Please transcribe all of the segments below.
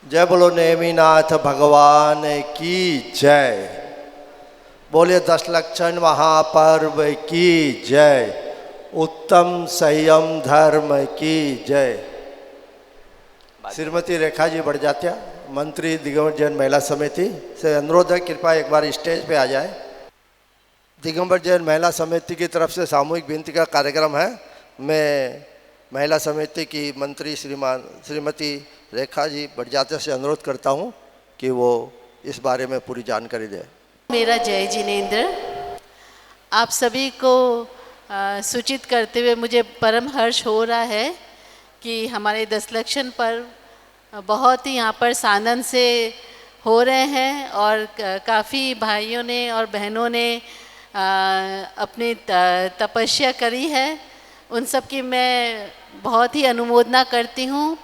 जय बोलो नेमिनाथ भगवान की जय। बोले दश लक्षण महापर्व की जय। उत्तम संयम धर्म की जय। श्रीमती रेखा जी बड़जात्या, मंत्री दिगंबर जैन महिला समिति से अनुरोध है, कृपया एक बार स्टेज पे आ जाए। दिगंबर जैन महिला समिति की तरफ से सामूहिक विनती का कार्यक्रम है। मैं महिला समिति की मंत्री श्रीमती रेखा जी बड़जात्या से अनुरोध करता हूं कि वो इस बारे में पूरी जानकारी दें। मेरा जय जिनेंद्र। आप सभी को सूचित करते हुए मुझे परम हर्ष हो रहा है कि हमारे 10 लक्षण पर्व बहुत ही यहाँ पर सानंद से हो रहे हैं और काफ़ी भाइयों ने और बहनों ने अपनी तपस्या करी है। उन सब की मैं बहुत ही अनुमोदना करती हूँ।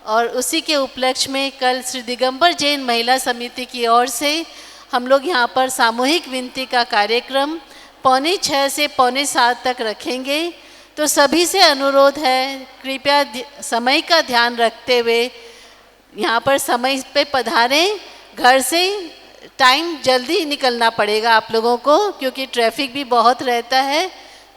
और उसी के उपलक्ष्य में कल श्री दिगंबर जैन महिला समिति की ओर से हम लोग यहाँ पर सामूहिक विनती का कार्यक्रम 6:45 से 6:45 तक रखेंगे। तो सभी से अनुरोध है, कृपया समय का ध्यान रखते हुए यहाँ पर समय पे पधारें। घर से टाइम जल्दी निकलना पड़ेगा आप लोगों को, क्योंकि ट्रैफिक भी बहुत रहता है।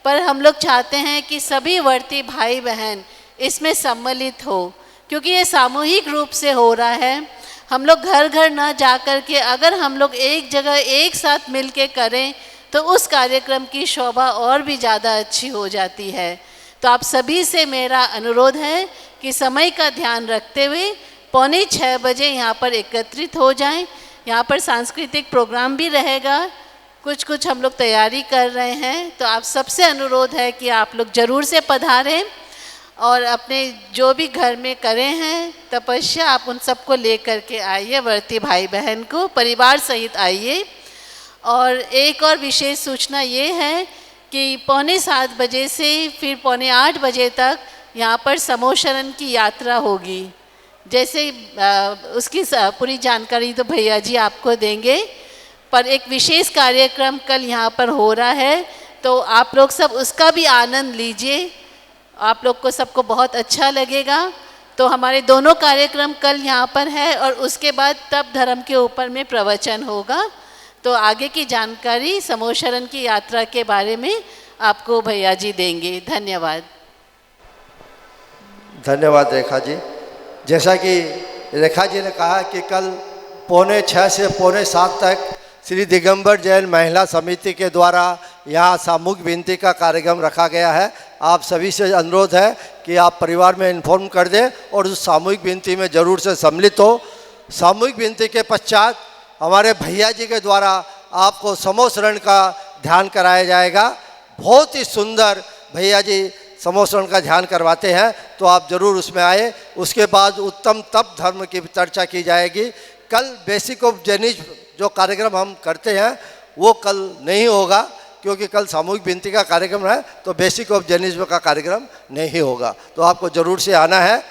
पर हम लोग चाहते हैं कि सभी वर्ती भाई बहन इसमें सम्मिलित हो, क्योंकि ये सामूहिक रूप से हो रहा है। हम लोग घर घर ना जा कर के अगर हम लोग एक जगह एक साथ मिल के करें तो उस कार्यक्रम की शोभा और भी ज़्यादा अच्छी हो जाती है। तो आप सभी से मेरा अनुरोध है कि समय का ध्यान रखते हुए 6:45 बजे यहाँ पर एकत्रित हो जाएं। यहाँ पर सांस्कृतिक प्रोग्राम भी रहेगा, कुछ हम लोग तैयारी कर रहे हैं। तो आप सबसे अनुरोध है कि आप लोग ज़रूर से पधारें और अपने जो भी घर में करें हैं तपस्या, आप उन सबको ले कर के आइए। वर्ती भाई बहन को परिवार सहित आइए। और एक और विशेष सूचना ये है कि 6:45 बजे से फिर 7:45 बजे तक यहाँ पर समोशरण की यात्रा होगी। जैसे उसकी पूरी जानकारी तो भैया जी आपको देंगे, पर एक विशेष कार्यक्रम कल यहाँ पर हो रहा है, तो आप लोग सब उसका भी आनंद लीजिए। आप लोग को सबको बहुत अच्छा लगेगा। तो हमारे दोनों कार्यक्रम कल यहाँ पर है और उसके बाद तप धर्म के ऊपर में प्रवचन होगा। तो आगे की जानकारी समोशरण की यात्रा के बारे में आपको भैया जी देंगे। धन्यवाद। धन्यवाद रेखा जी। जैसा कि रेखा जी ने कहा कि कल 6:45 से 6:45 तक श्री दिगंबर जैन महिला समिति के द्वारा यहाँ सामूहिक विनती का कार्यक्रम रखा गया है। आप सभी से अनुरोध है कि आप परिवार में इन्फॉर्म कर दें और उस सामूहिक विनती में ज़रूर से सम्मिलित हो। सामूहिक विनती के पश्चात हमारे भैया जी के द्वारा आपको समोशरण का ध्यान कराया जाएगा। बहुत ही सुंदर भैया जी समोशरण का ध्यान करवाते हैं, तो आप ज़रूर उसमें आए। उसके बाद उत्तम तप धर्म की चर्चा की जाएगी। कल बेसिक ऑफ जैनिज्म जो कार्यक्रम हम करते हैं वो कल नहीं होगा, क्योंकि कल सामूहिक विनती का कार्यक्रम है, तो बेसिक ऑफ जैनिज्म का कार्यक्रम नहीं होगा। तो आपको ज़रूर से आना है।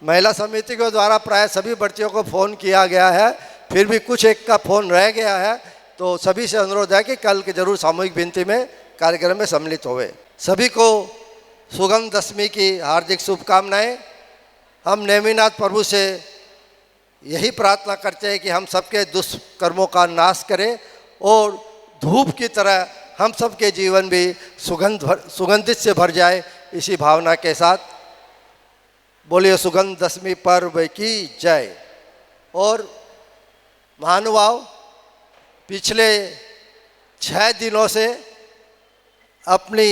महिला समिति के द्वारा प्राय सभी बच्चियों को फ़ोन किया गया है, फिर भी कुछ एक का फ़ोन रह गया है। तो सभी से अनुरोध है कि कल के ज़रूर सामूहिक विनती में कार्यक्रम में सम्मिलित होवे। सभी को सुगंध दशमी की हार्दिक शुभकामनाएँ। हम नेमिनाथ प्रभु से यही प्रार्थना करते हैं कि हम सबके दुष्कर्मों का नाश करें और धूप की तरह हम सबके जीवन भी सुगंधित से भर जाए। इसी भावना के साथ बोलिए सुगंध दशमी पर्व की जय। और महानुभाव, पिछले 6 दिनों से अपनी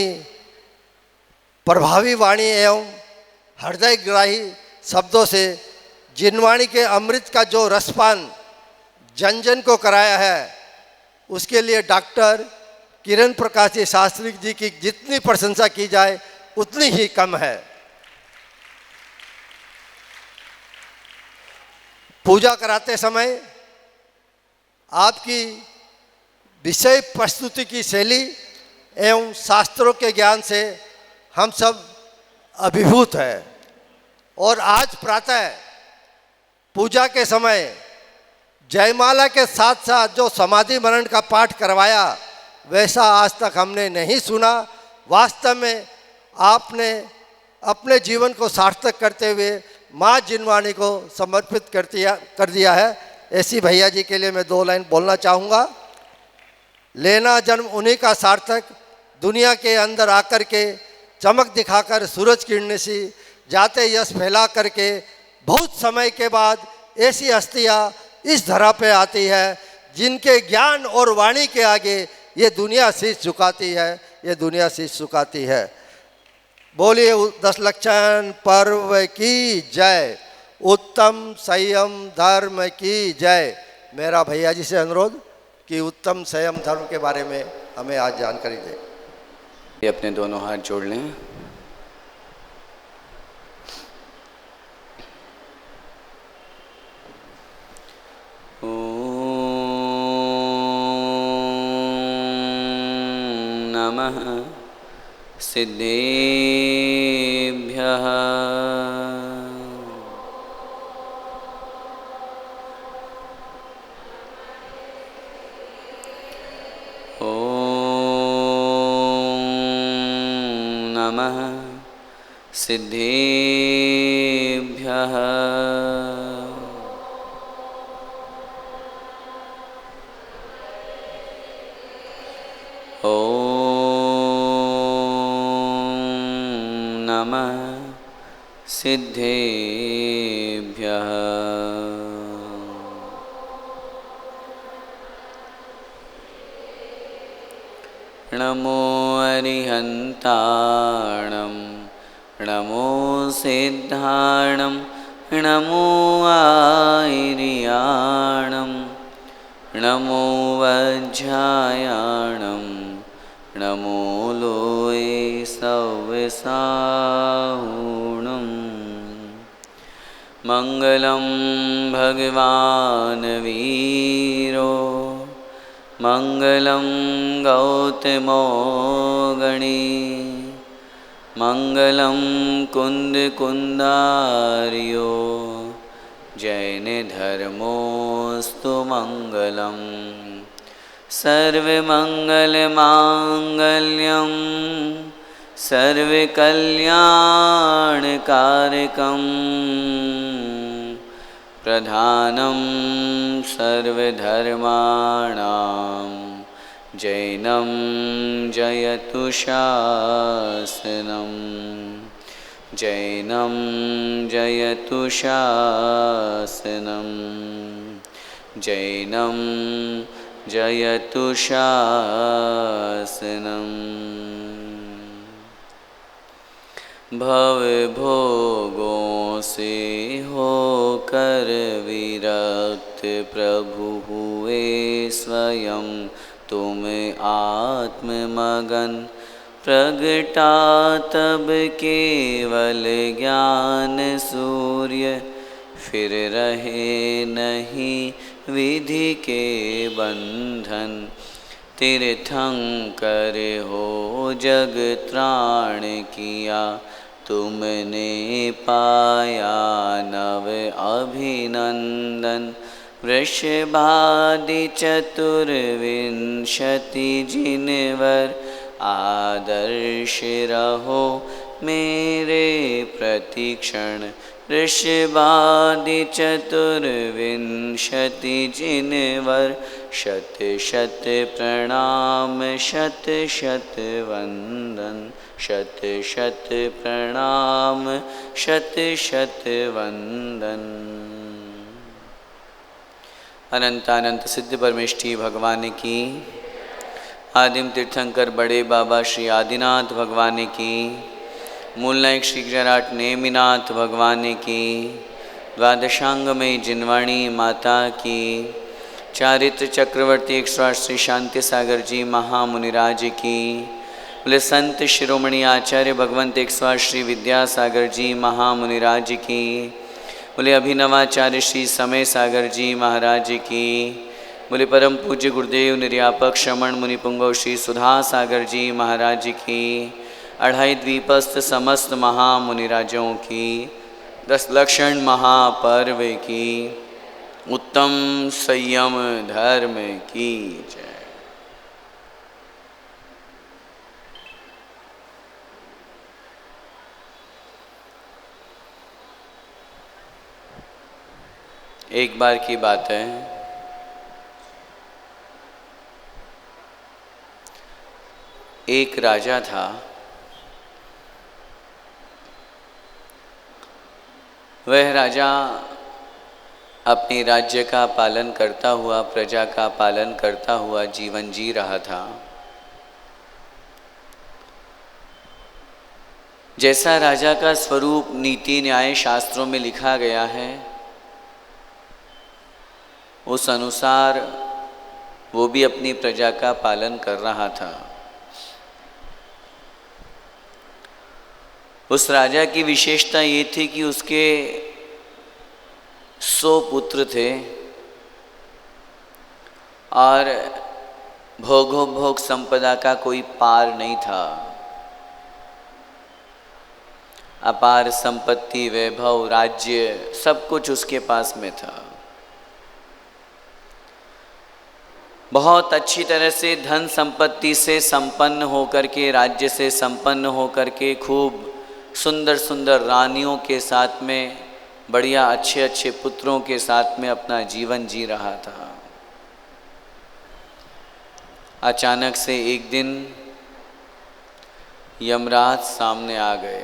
प्रभावी वाणी एवं हृदयग्राही शब्दों से जिनवाणी के अमृत का जो रसपान जन जन को कराया है, उसके लिए डॉक्टर किरण प्रकाश जी शास्त्री जी की जितनी प्रशंसा की जाए उतनी ही कम है। पूजा कराते समय आपकी विषय प्रस्तुति की शैली एवं शास्त्रों के ज्ञान से हम सब अभिभूत हैं। और आज प्रातः पूजा के समय जयमाला के साथ साथ जो समाधि मरण का पाठ करवाया, वैसा आज तक हमने नहीं सुना। वास्तव में आपने अपने जीवन को सार्थक करते हुए माँ जिनवानी को समर्पित कर दिया है। ऐसी भैया जी के लिए मैं 2 लाइन बोलना चाहूँगा। लेना जन्म उन्हीं का सार्थक, दुनिया के अंदर आकर के चमक दिखाकर सूरज किरणें सी जाते यश फैला करके बहुत समय के बाद ऐसी हस्तियाँ इस धरा पे आती है जिनके ज्ञान और वाणी के आगे ये दुनिया शीश झुकाती है, ये दुनिया शीश झुकाती है। बोलिए दशलक्षण पर्व की जय, उत्तम संयम धर्म की जय। मेरा भैया जी से अनुरोध कि उत्तम संयम धर्म के बारे में हमें आज जानकारी दें। ये अपने दोनों हाथ जोड़ लें। नमः सिद्धेभ्यः नमः सिद्धेभ्यः नमः सिद्धेभ्यः। नमो अरिहन्ताणं नमो सिद्धाणं नमो आयर्याणं नमो वज्रायाणं नमो लोये सव्यसाहुणं। मङ्गलं भगवान् वीरो मङ्गलं गौतमो गणी मङ्गलं कुन्दकुन्दार्यो जैनधर्मोऽस्तु मङ्गलं। सर्वमङ्गलमाङ्गल्यं सर्वकल्याणकारकं प्रधानं सर्वधर्माणां जैनं जयतु शासनं जैनं जयतु शासनं जैनं जयतु शासनम्। भवभोगों से होकर विरक्त प्रभु हुए स्वयं तुम आत्ममगन प्रगटा तब केवल ज्ञान सूर्य फिर रहे नहीं विधि के बंधन। तीर्थंकर हो जग त्राण किया तुमने पाया नव अभिनंदन। वृषभादि चतुर्विंशति जिनवर आदर्श रहो मेरे प्रतिक्षण। वृषभादि चतुर्विंशति जिनवर शत शत प्रणाम शत शत वंदन। शत शत प्रणाम शत शत वंदन। अनंत अनंत सिद्ध परमेष्ठी भगवान की, आदिम तीर्थंकर बड़े बाबा श्री आदिनाथ भगवान की, मूल नायक श्री गिरिराट नेमिनाथ भगवान की, द्वादशांग में जिनवाणी माता की, चारित्र चक्रवर्ती 108 श्री शांति सागर जी महामुनिराज की, बोले संत शिरोमणि आचार्य भगवंत 108 श्री विद्यासागर जी महामुनिराज की, बोले अभिनवाचार्य श्री समय सागर जी महाराज की, बोले परम पूज्य गुरुदेव निर्यापक श्रमण मुनिपुंगव श्री सुधा सागर जी महाराज की, 28 द्वीपस्थ समस्त महामुनिराजों की, 10 लक्षण महापर्व की, उत्तम संयम धर्म की जय। एक बार की बात है, एक राजा था। वह राजा अपने राज्य का पालन करता हुआ, प्रजा का पालन करता हुआ जीवन जी रहा था। जैसा राजा का स्वरूप नीति न्याय शास्त्रों में लिखा गया है, उस अनुसार वो भी अपनी प्रजा का पालन कर रहा था। उस राजा की विशेषता ये थी कि उसके 100 पुत्र थे और भोगोपभोग संपदा का कोई पार नहीं था। अपार संपत्ति, वैभव, राज्य सब कुछ उसके पास में था। बहुत अच्छी तरह से धन संपत्ति से संपन्न होकर के, राज्य से संपन्न होकर के, खूब सुंदर सुंदर रानियों के साथ में, बढ़िया अच्छे अच्छे पुत्रों के साथ में अपना जीवन जी रहा था। अचानक से एक दिन यमराज सामने आ गए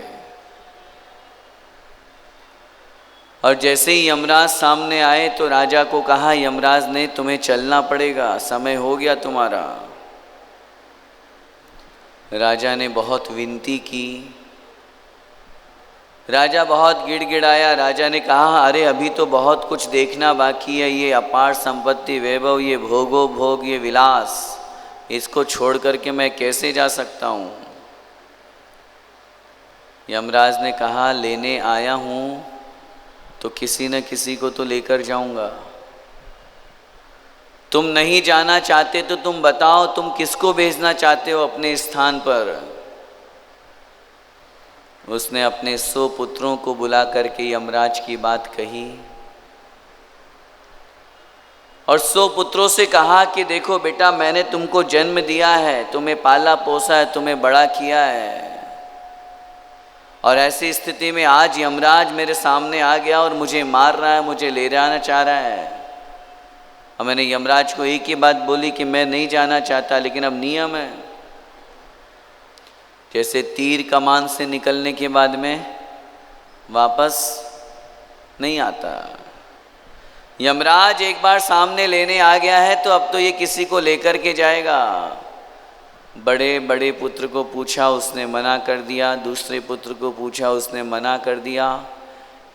और जैसे ही यमराज सामने आए तो राजा को कहा, यमराज ने, तुम्हें चलना पड़ेगा, समय हो गया तुम्हारा। राजा ने बहुत विनती की, राजा बहुत गिड़गिड़ाया। राजा ने कहा, अरे अभी तो बहुत कुछ देखना बाकी है। ये अपार संपत्ति, वैभव, ये भोगोपभोग, ये विलास, इसको छोड़ करके मैं कैसे जा सकता हूँ। यमराज ने कहा, लेने आया हूँ तो किसी न किसी को तो लेकर जाऊंगा। तुम नहीं जाना चाहते तो तुम बताओ, तुम किसको भेजना चाहते हो अपने स्थान पर। उसने अपने 100 पुत्रों को बुला करके यमराज की बात कही और 100 पुत्रों से कहा कि देखो बेटा, मैंने तुमको जन्म दिया है, तुम्हें पाला पोसा है, तुम्हें बड़ा किया है, और ऐसी स्थिति में आज यमराज मेरे सामने आ गया और मुझे मार रहा है, मुझे ले जाना चाह रहा है। और मैंने यमराज को एक ही बात बोली कि मैं नहीं जाना चाहता, लेकिन अब नियम है, जैसे तीर कमान से निकलने के बाद में वापस नहीं आता। यमराज एक बार सामने लेने आ गया है तो अब तो ये किसी को लेकर के जाएगा। बड़े बड़े पुत्र को पूछा, उसने मना कर दिया। दूसरे पुत्र को पूछा, उसने मना कर दिया।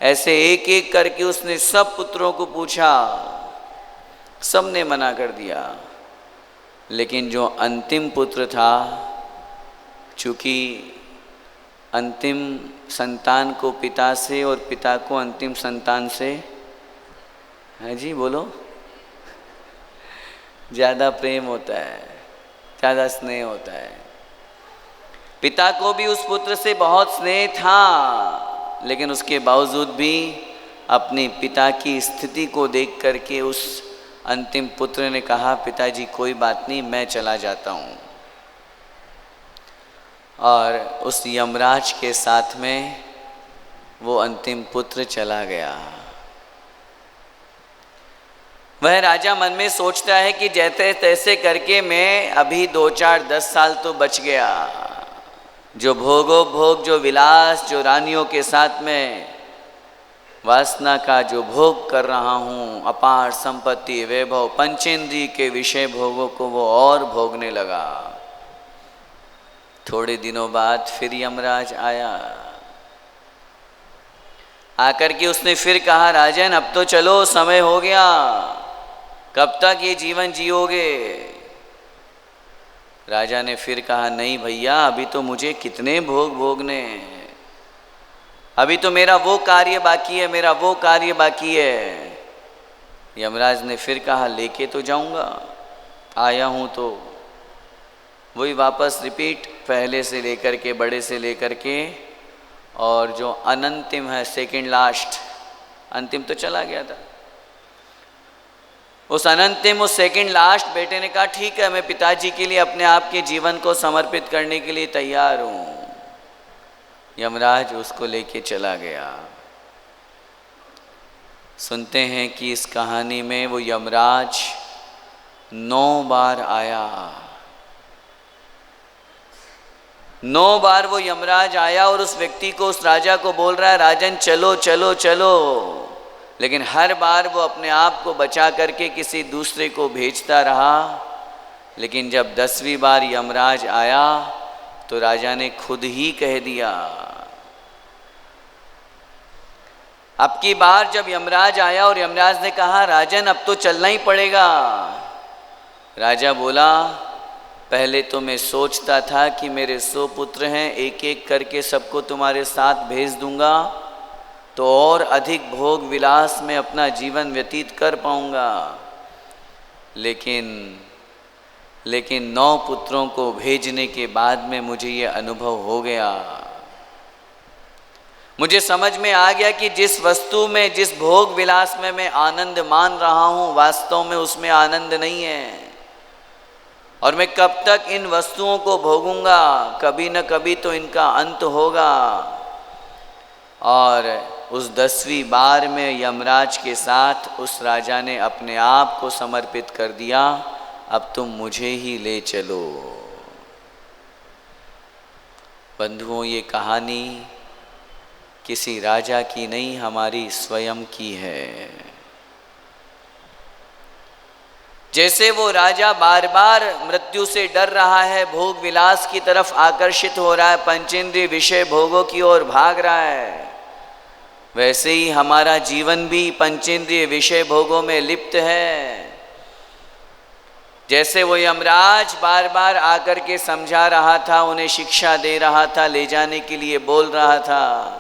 ऐसे एक एक करके उसने सब पुत्रों को पूछा, सब ने मना कर दिया। लेकिन जो अंतिम पुत्र था, चूँकि अंतिम संतान को पिता से और पिता को अंतिम संतान से, है जी बोलो, ज़्यादा प्रेम होता है, ज़्यादा स्नेह होता है। पिता को भी उस पुत्र से बहुत स्नेह था, लेकिन उसके बावजूद भी अपने पिता की स्थिति को देख करके उस अंतिम पुत्र ने कहा, पिताजी कोई बात नहीं, मैं चला जाता हूँ। और उस यमराज के साथ में वो अंतिम पुत्र चला गया। वह राजा मन में सोचता है कि जैसे तैसे करके मैं अभी 2-4-10 साल तो बच गया। जो भोगोपभोग, जो विलास, जो रानियों के साथ में वासना का जो भोग कर रहा हूँ, अपार संपत्ति, वैभव, पंचेंद्रिय के विषय भोगों को वो और भोगने लगा। थोड़े दिनों बाद फिर यमराज आया। आकर के उसने फिर कहा, राजन अब तो चलो, समय हो गया, कब तक ये जीवन जियोगे। राजा ने फिर कहा, नहीं भैया, अभी तो मुझे कितने भोग भोगने, अभी तो मेरा वो कार्य बाकी है, मेरा वो कार्य बाकी है। यमराज ने फिर कहा, लेके तो जाऊंगा, आया हूं तो वही वापस रिपीट, पहले से लेकर के, बड़े से लेकर के, और जो अनंतिम है, सेकंड लास्ट, अंतिम तो चला गया था, उस अनंतिम, उस सेकंड लास्ट बेटे ने कहा, ठीक है, मैं पिताजी के लिए अपने आप के जीवन को समर्पित करने के लिए तैयार हूँ। यमराज उसको लेके चला गया। सुनते हैं कि इस कहानी में वो यमराज 9 बार आया। 9 बार वो यमराज आया और उस व्यक्ति को, उस राजा को बोल रहा है, राजन चलो चलो चलो। लेकिन हर बार वो अपने आप को बचा करके किसी दूसरे को भेजता रहा। लेकिन जब 10वीं बार यमराज आया तो राजा ने खुद ही कह दिया। अब की बार जब यमराज आया और यमराज ने कहा, राजन अब तो चलना ही पड़ेगा। राजा बोला, पहले तो मैं सोचता था कि मेरे 100 पुत्र हैं, एक एक करके सबको तुम्हारे साथ भेज दूंगा तो और अधिक भोग विलास में अपना जीवन व्यतीत कर पाऊंगा। लेकिन 9 पुत्रों को भेजने के बाद में मुझे ये अनुभव हो गया। मुझे समझ में आ गया कि जिस वस्तु में, जिस भोग विलास में मैं आनंद मान रहा हूँ, वास्तव में उसमें आनंद नहीं है। और मैं कब तक इन वस्तुओं को भोगूंगा, कभी न कभी तो इनका अंत होगा। और उस 10वीं बार में यमराज के साथ उस राजा ने अपने आप को समर्पित कर दिया, अब तुम मुझे ही ले चलो। बंधुओं, ये कहानी किसी राजा की नहीं, हमारी स्वयं की है। जैसे वो राजा बार बार मृत्यु से डर रहा है, भोग विलास की तरफ आकर्षित हो रहा है, पंचेंद्रिय विषय भोगों की ओर भाग रहा है, वैसे ही हमारा जीवन भी पंचेंद्रिय विषय भोगों में लिप्त है। जैसे वो यमराज बार बार आकर के समझा रहा था, उन्हें शिक्षा दे रहा था, ले जाने के लिए बोल रहा था,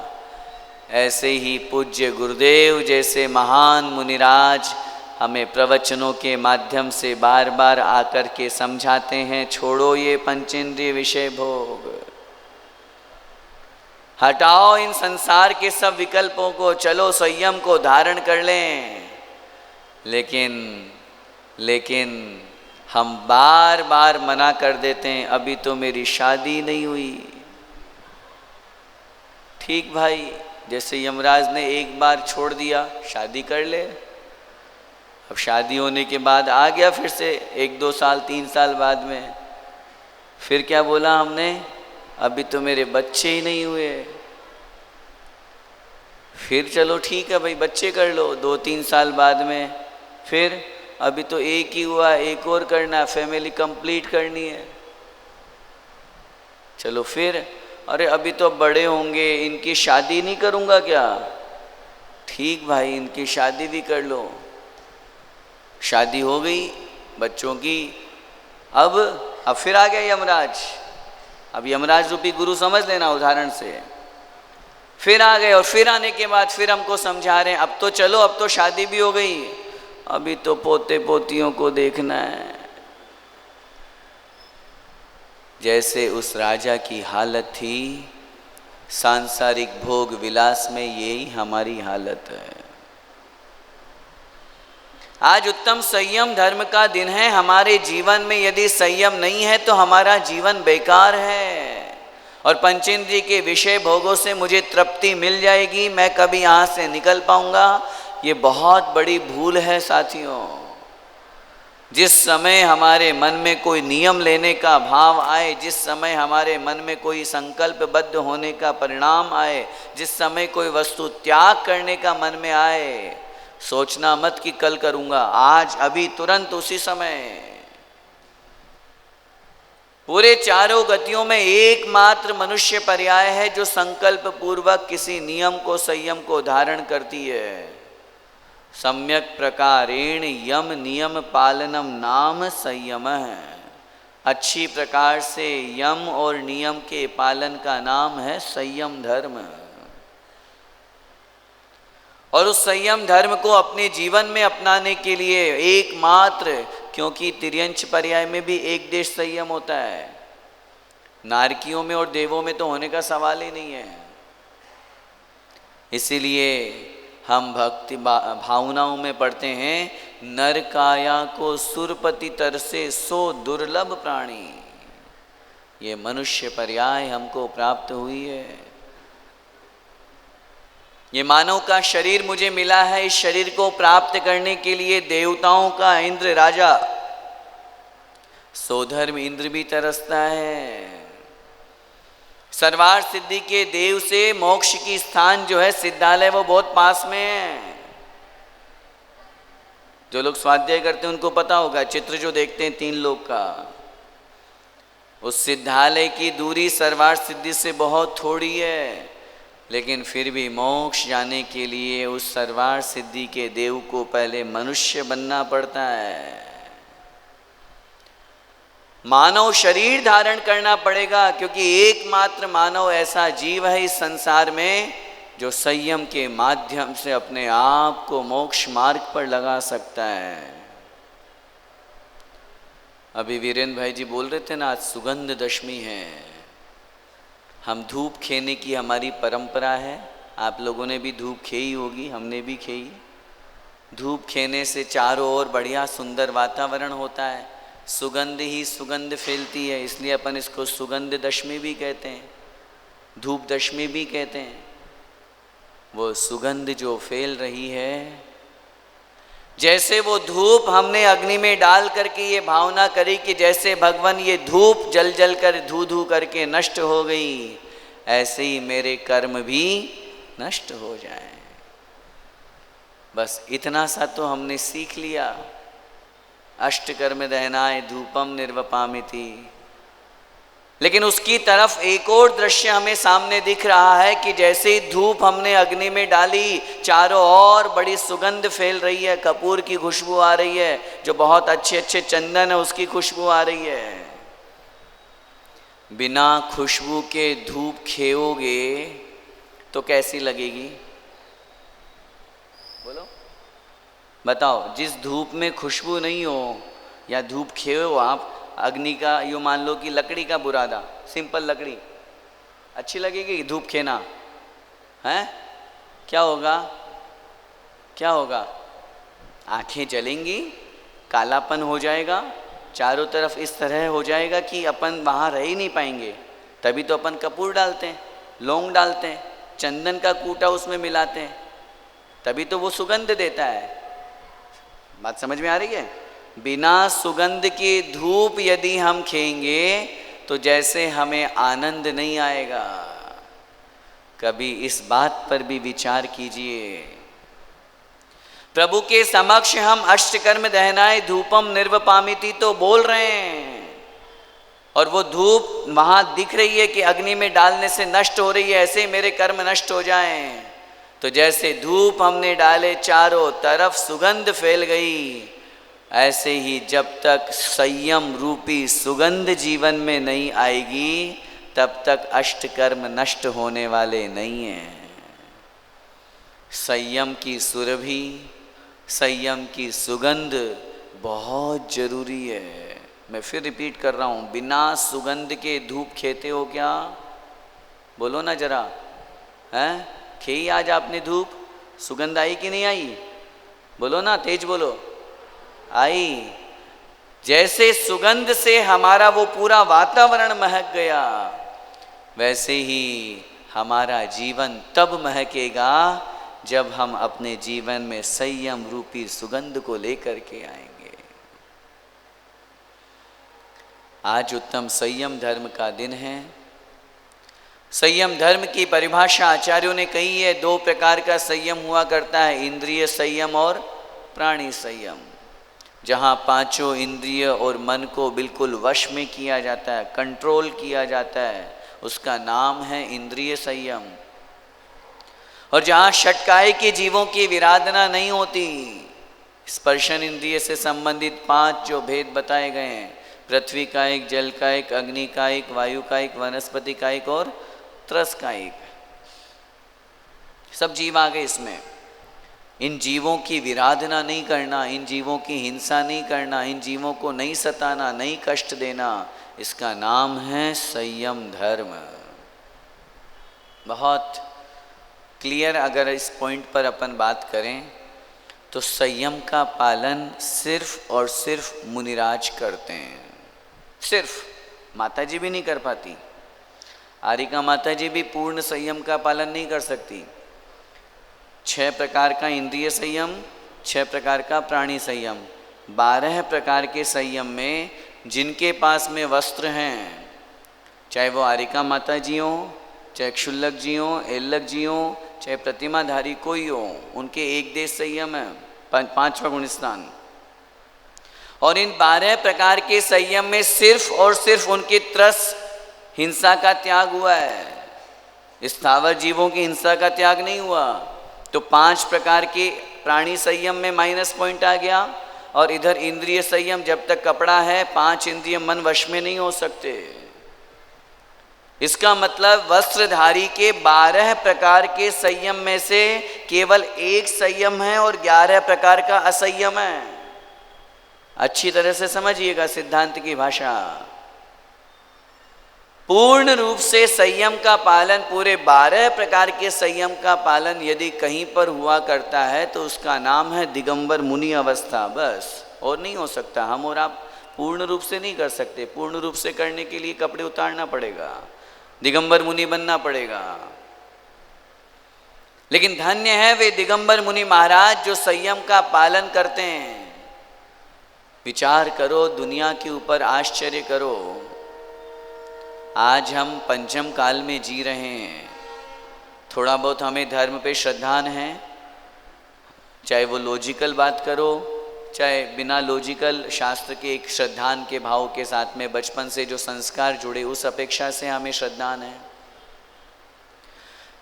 ऐसे ही पूज्य गुरुदेव जैसे महान मुनिराज हमें प्रवचनों के माध्यम से बार बार आकर के समझाते हैं, छोड़ो ये पंचेंद्रिय विषय भोग, हटाओ इन संसार के सब विकल्पों को, चलो संयम को धारण कर लें। लेकिन हम बार बार मना कर देते हैं, अभी तो मेरी शादी नहीं हुई। ठीक भाई, जैसे यमराज ने एक बार छोड़ दिया, शादी कर ले। अब शादी होने के बाद आ गया फिर से 1-2 साल 3 साल बाद में, फिर क्या बोला हमने, अभी तो मेरे बच्चे ही नहीं हुए। फिर चलो ठीक है भाई, बच्चे कर लो 2-3 साल बाद में, फिर अभी तो एक ही हुआ, एक और करना, फैमिली कंप्लीट करनी है। चलो फिर, अरे अभी तो बड़े होंगे, इनकी शादी नहीं करूँगा क्या? ठीक भाई, इनकी शादी भी कर लो। शादी हो गई बच्चों की, अब फिर आ गया यमराज। अब यमराज रूपी गुरु समझ लेना उदाहरण से, फिर आ गए और फिर आने के बाद फिर हमको समझा रहे हैं, अब तो चलो, अब तो शादी भी हो गई, अभी तो पोते पोतियों को देखना है। जैसे उस राजा की हालत थी, सांसारिक भोग विलास में यही हमारी हालत है। आज उत्तम संयम धर्म का दिन है। हमारे जीवन में यदि संयम नहीं है तो हमारा जीवन बेकार है, और पंचेंद्रिय के विषय भोगों से मुझे तृप्ति मिल जाएगी, मैं कभी यहाँ से निकल पाऊंगा, ये बहुत बड़ी भूल है साथियों। जिस समय हमारे मन में कोई नियम लेने का भाव आए, जिस समय हमारे मन में कोई संकल्पबद्ध होने का परिणाम आए, जिस समय कोई वस्तु त्याग करने का मन में आए, सोचना मत कि कल करूंगा, आज अभी तुरंत उसी समय। पूरे चारों गतियों में एकमात्र मनुष्य पर्याय है जो संकल्प पूर्वक किसी नियम को, संयम को धारण करती है। सम्यक प्रकारेण यम नियम पालनम नाम संयम है। अच्छी प्रकार से यम और नियम के पालन का नाम है संयम धर्म। और उस संयम धर्म को अपने जीवन में अपनाने के लिए एकमात्र, क्योंकि तिर्यंच पर्याय में भी एक देश संयम होता है, नारकियों में और देवों में तो होने का सवाल ही नहीं है। इसीलिए हम भक्ति भावनाओं में पढ़ते हैं, नर काया को सुरपति तरसे सो दुर्लभ प्राणी। ये मनुष्य पर्याय हमको प्राप्त हुई है। ये मानव का शरीर मुझे मिला है, इस शरीर को प्राप्त करने के लिए देवताओं का इंद्र राजा सोधर्म इंद्र भी तरसता है। सर्वार्थ सिद्धि के देव से मोक्ष की स्थान जो है सिद्धालय, वो बहुत पास में है। जो लोग स्वाध्याय करते हैं उनको पता होगा, चित्र जो देखते हैं 3 लोग का, उस सिद्धालय की दूरी सर्वार्थ सिद्धि से बहुत थोड़ी है, लेकिन फिर भी मोक्ष जाने के लिए उस सर्वार्थ सिद्धि के देव को पहले मनुष्य बनना पड़ता है। मानव शरीर धारण करना पड़ेगा, क्योंकि एकमात्र मानव ऐसा जीव है इस संसार में जो संयम के माध्यम से अपने आप को मोक्ष मार्ग पर लगा सकता है। अभी वीरेंद्र भाई जी बोल रहे थे ना, आज सुगंध दशमी है। हम धूप खेने की हमारी परंपरा है। आप लोगों ने भी धूप खेई होगी, हमने भी खेई। धूप खेने से चारों ओर बढ़िया सुंदर वातावरण होता है, सुगंध ही सुगंध फैलती है, इसलिए अपन इसको सुगंध दशमी भी कहते हैं, धूप दशमी भी कहते हैं। वो सुगंध जो फैल रही है, जैसे वो धूप हमने अग्नि में डाल करके ये भावना करी कि जैसे भगवान ये धूप जल जल कर धू धू करके नष्ट हो गई, ऐसे ही मेरे कर्म भी नष्ट हो जाए। बस इतना सा तो हमने सीख लिया। अष्टकर्म दहनाय धूपम निर्वपामिति। लेकिन उसकी तरफ एक और दृश्य हमें सामने दिख रहा है कि जैसे ही धूप हमने अग्नि में डाली, चारों ओर बड़ी सुगंध फैल रही है, कपूर की खुशबू आ रही है, जो बहुत अच्छे अच्छे चंदन है उसकी खुशबू आ रही है। बिना खुशबू के धूप खेओगे तो कैसी लगेगी? बोलो, बताओ। जिस धूप में खुशबू नहीं हो या धूप खेओ आप, अग्नि का यूँ मान लो कि लकड़ी का बुरादा, सिंपल लकड़ी, अच्छी लगेगी धूप खेना है? क्या होगा? क्या होगा? आंखें जलेंगी, कालापन हो जाएगा, चारों तरफ इस तरह हो जाएगा कि अपन वहाँ रह ही नहीं पाएंगे। तभी तो अपन कपूर डालते हैं, लौंग डालते हैं, चंदन का कूटा उसमें मिलाते हैं, तभी तो वो सुगंध देता है। बात समझ में आ रही है? बिना सुगंध के धूप यदि हम खेंगे तो जैसे हमें आनंद नहीं आएगा। कभी इस बात पर भी विचार कीजिए। प्रभु के समक्ष हम अष्टकर्म दहनाय धूपम निर्वपामिति तो बोल रहे हैं, और वो धूप वहां दिख रही है कि अग्नि में डालने से नष्ट हो रही है, ऐसे ही मेरे कर्म नष्ट हो जाएं। तो जैसे धूप हमने डाले, चारों तरफ सुगंध फैल गई, ऐसे ही जब तक संयम रूपी सुगंध जीवन में नहीं आएगी, तब तक अष्टकर्म नष्ट होने वाले नहीं हैं। संयम की सुरभि, संयम की सुगंध बहुत जरूरी है। मैं फिर रिपीट कर रहा हूँ, बिना सुगंध के धूप खेते हो क्या? बोलो ना जरा, हैं? खेई आज आपने धूप? सुगंध आई कि नहीं आई? बोलो ना, तेज बोलो। आई। जैसे सुगंध से हमारा वो पूरा वातावरण महक गया, वैसे ही हमारा जीवन तब महकेगा जब हम अपने जीवन में संयम रूपी सुगंध को लेकर के आएंगे। आज उत्तम संयम धर्म का दिन है। संयम धर्म की परिभाषा आचार्यों ने कही है, 2 प्रकार का संयम हुआ करता है, इंद्रिय संयम और प्राणी संयम। जहाँ 5 इंद्रिय और मन को बिल्कुल वश में किया जाता है, कंट्रोल किया जाता है, उसका नाम है इंद्रिय संयम। और जहाँ षटकाय के जीवों की विराधना नहीं होती, स्पर्शन इंद्रिय से संबंधित 5 जो भेद बताए गए हैं, पृथ्वी का एक, जल का एक, अग्नि का एक, वायु का एक, वनस्पति का एक और त्रस का एक, सब जीव आ गए इसमें। इन जीवों की विराधना नहीं करना, इन जीवों की हिंसा नहीं करना, इन जीवों को नहीं सताना, नहीं कष्ट देना, इसका नाम है संयम धर्म। बहुत क्लियर अगर इस पॉइंट पर अपन बात करें तो संयम का पालन सिर्फ और सिर्फ मुनिराज करते हैं। सिर्फ माता जी भी नहीं कर पाती। आरिका माता जी भी पूर्ण संयम का पालन नहीं कर सकती। 6 प्रकार का इंद्रिय संयम, 6 प्रकार का प्राणी संयम, 12 प्रकार के संयम में जिनके पास में वस्त्र हैं, चाहे वो आरिका माता जी हों, चाहे क्षुल्लक जी हों, एल्लक जी हों, चाहे प्रतिमाधारी कोई हो, उनके एक देश संयम है, 5वां गुण स्थान। और इन 12 प्रकार के संयम में सिर्फ और सिर्फ उनके त्रस हिंसा का त्याग हुआ है, स्थावर जीवों की हिंसा का त्याग नहीं हुआ। तो 5 प्रकार के प्राणी संयम में माइनस पॉइंट आ गया, और इधर इंद्रिय संयम, जब तक कपड़ा है 5 इंद्रिय मन वश में नहीं हो सकते। इसका मतलब वस्त्रधारी के 12 प्रकार के संयम में से केवल एक संयम है और 11 प्रकार का असंयम है। अच्छी तरह से समझिएगा सिद्धांत की भाषा। पूर्ण रूप से संयम का पालन, पूरे 12 प्रकार के संयम का पालन यदि कहीं पर हुआ करता है तो उसका नाम है दिगंबर मुनि अवस्था, बस, और नहीं हो सकता। हम और आप पूर्ण रूप से नहीं कर सकते। पूर्ण रूप से करने के लिए कपड़े उतारना पड़ेगा, दिगंबर मुनि बनना पड़ेगा। लेकिन धन्य है वे दिगंबर मुनि महाराज जो संयम का पालन करते हैं। विचार करो, दुनिया के ऊपर आश्चर्य करो। आज हम पंचम काल में जी रहे हैं, थोड़ा बहुत हमें धर्म पे श्रद्धान है, चाहे वो लॉजिकल बात करो, चाहे बिना लॉजिकल शास्त्र के एक श्रद्धान के भाव के साथ में बचपन से जो संस्कार जुड़े उस अपेक्षा से हमें श्रद्धान है।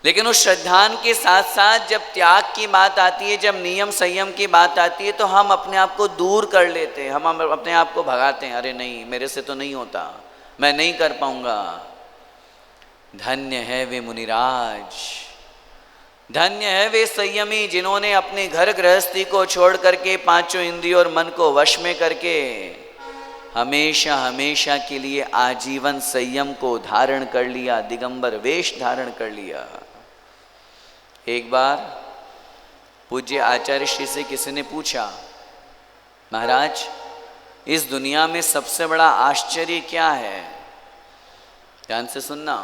लेकिन उस श्रद्धान के साथ साथ जब त्याग की बात आती है, जब नियम संयम की बात आती है, तो हम अपने आप को दूर कर लेते हैं, हम अपने आप को भगाते हैं। अरे नहीं, मेरे से तो नहीं होता, मैं नहीं कर पाऊंगा। धन्य है वे मुनिराज, धन्य है वे संयमी जिन्होंने अपने घर गृहस्थी को छोड़ करके 5 इंद्रियों और मन को वश में करके हमेशा हमेशा के लिए आजीवन संयम को धारण कर लिया, दिगंबर वेश धारण कर लिया। एक बार पूज्य आचार्य श्री से किसी ने पूछा, महाराज इस दुनिया में सबसे बड़ा आश्चर्य क्या है? ध्यान से सुनना।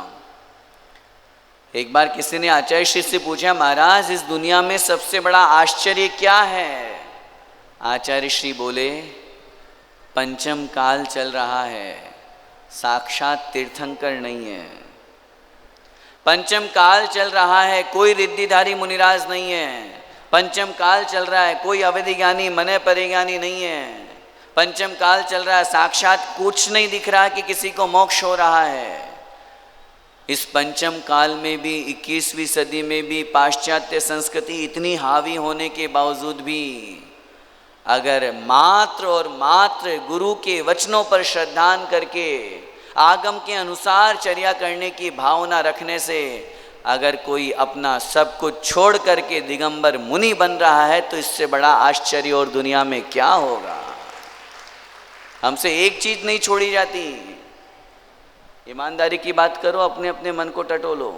एक बार किसी ने आचार्य श्री से पूछा, महाराज इस दुनिया में सबसे बड़ा आश्चर्य क्या है? आचार्य श्री बोले, पंचम काल चल रहा है, साक्षात तीर्थंकर नहीं है। पंचम काल चल रहा है, कोई रिद्धिधारी मुनिराज नहीं है। पंचम काल चल रहा है, कोई अवधि ज्ञानी मने परिज्ञानी नहीं है। पंचम काल चल रहा है, साक्षात कुछ नहीं दिख रहा कि किसी को मोक्ष हो रहा है। इस पंचम काल में भी, 21वीं सदी में भी पाश्चात्य संस्कृति इतनी हावी होने के बावजूद भी अगर मात्र और मात्र गुरु के वचनों पर श्रद्धान करके आगम के अनुसार चर्या करने की भावना रखने से अगर कोई अपना सब कुछ छोड़ करके दिगंबर मुनि बन रहा है, तो इससे बड़ा आश्चर्य और दुनिया में क्या होगा। हमसे एक चीज नहीं छोड़ी जाती। ईमानदारी की बात करो, अपने अपने मन को टटोलो।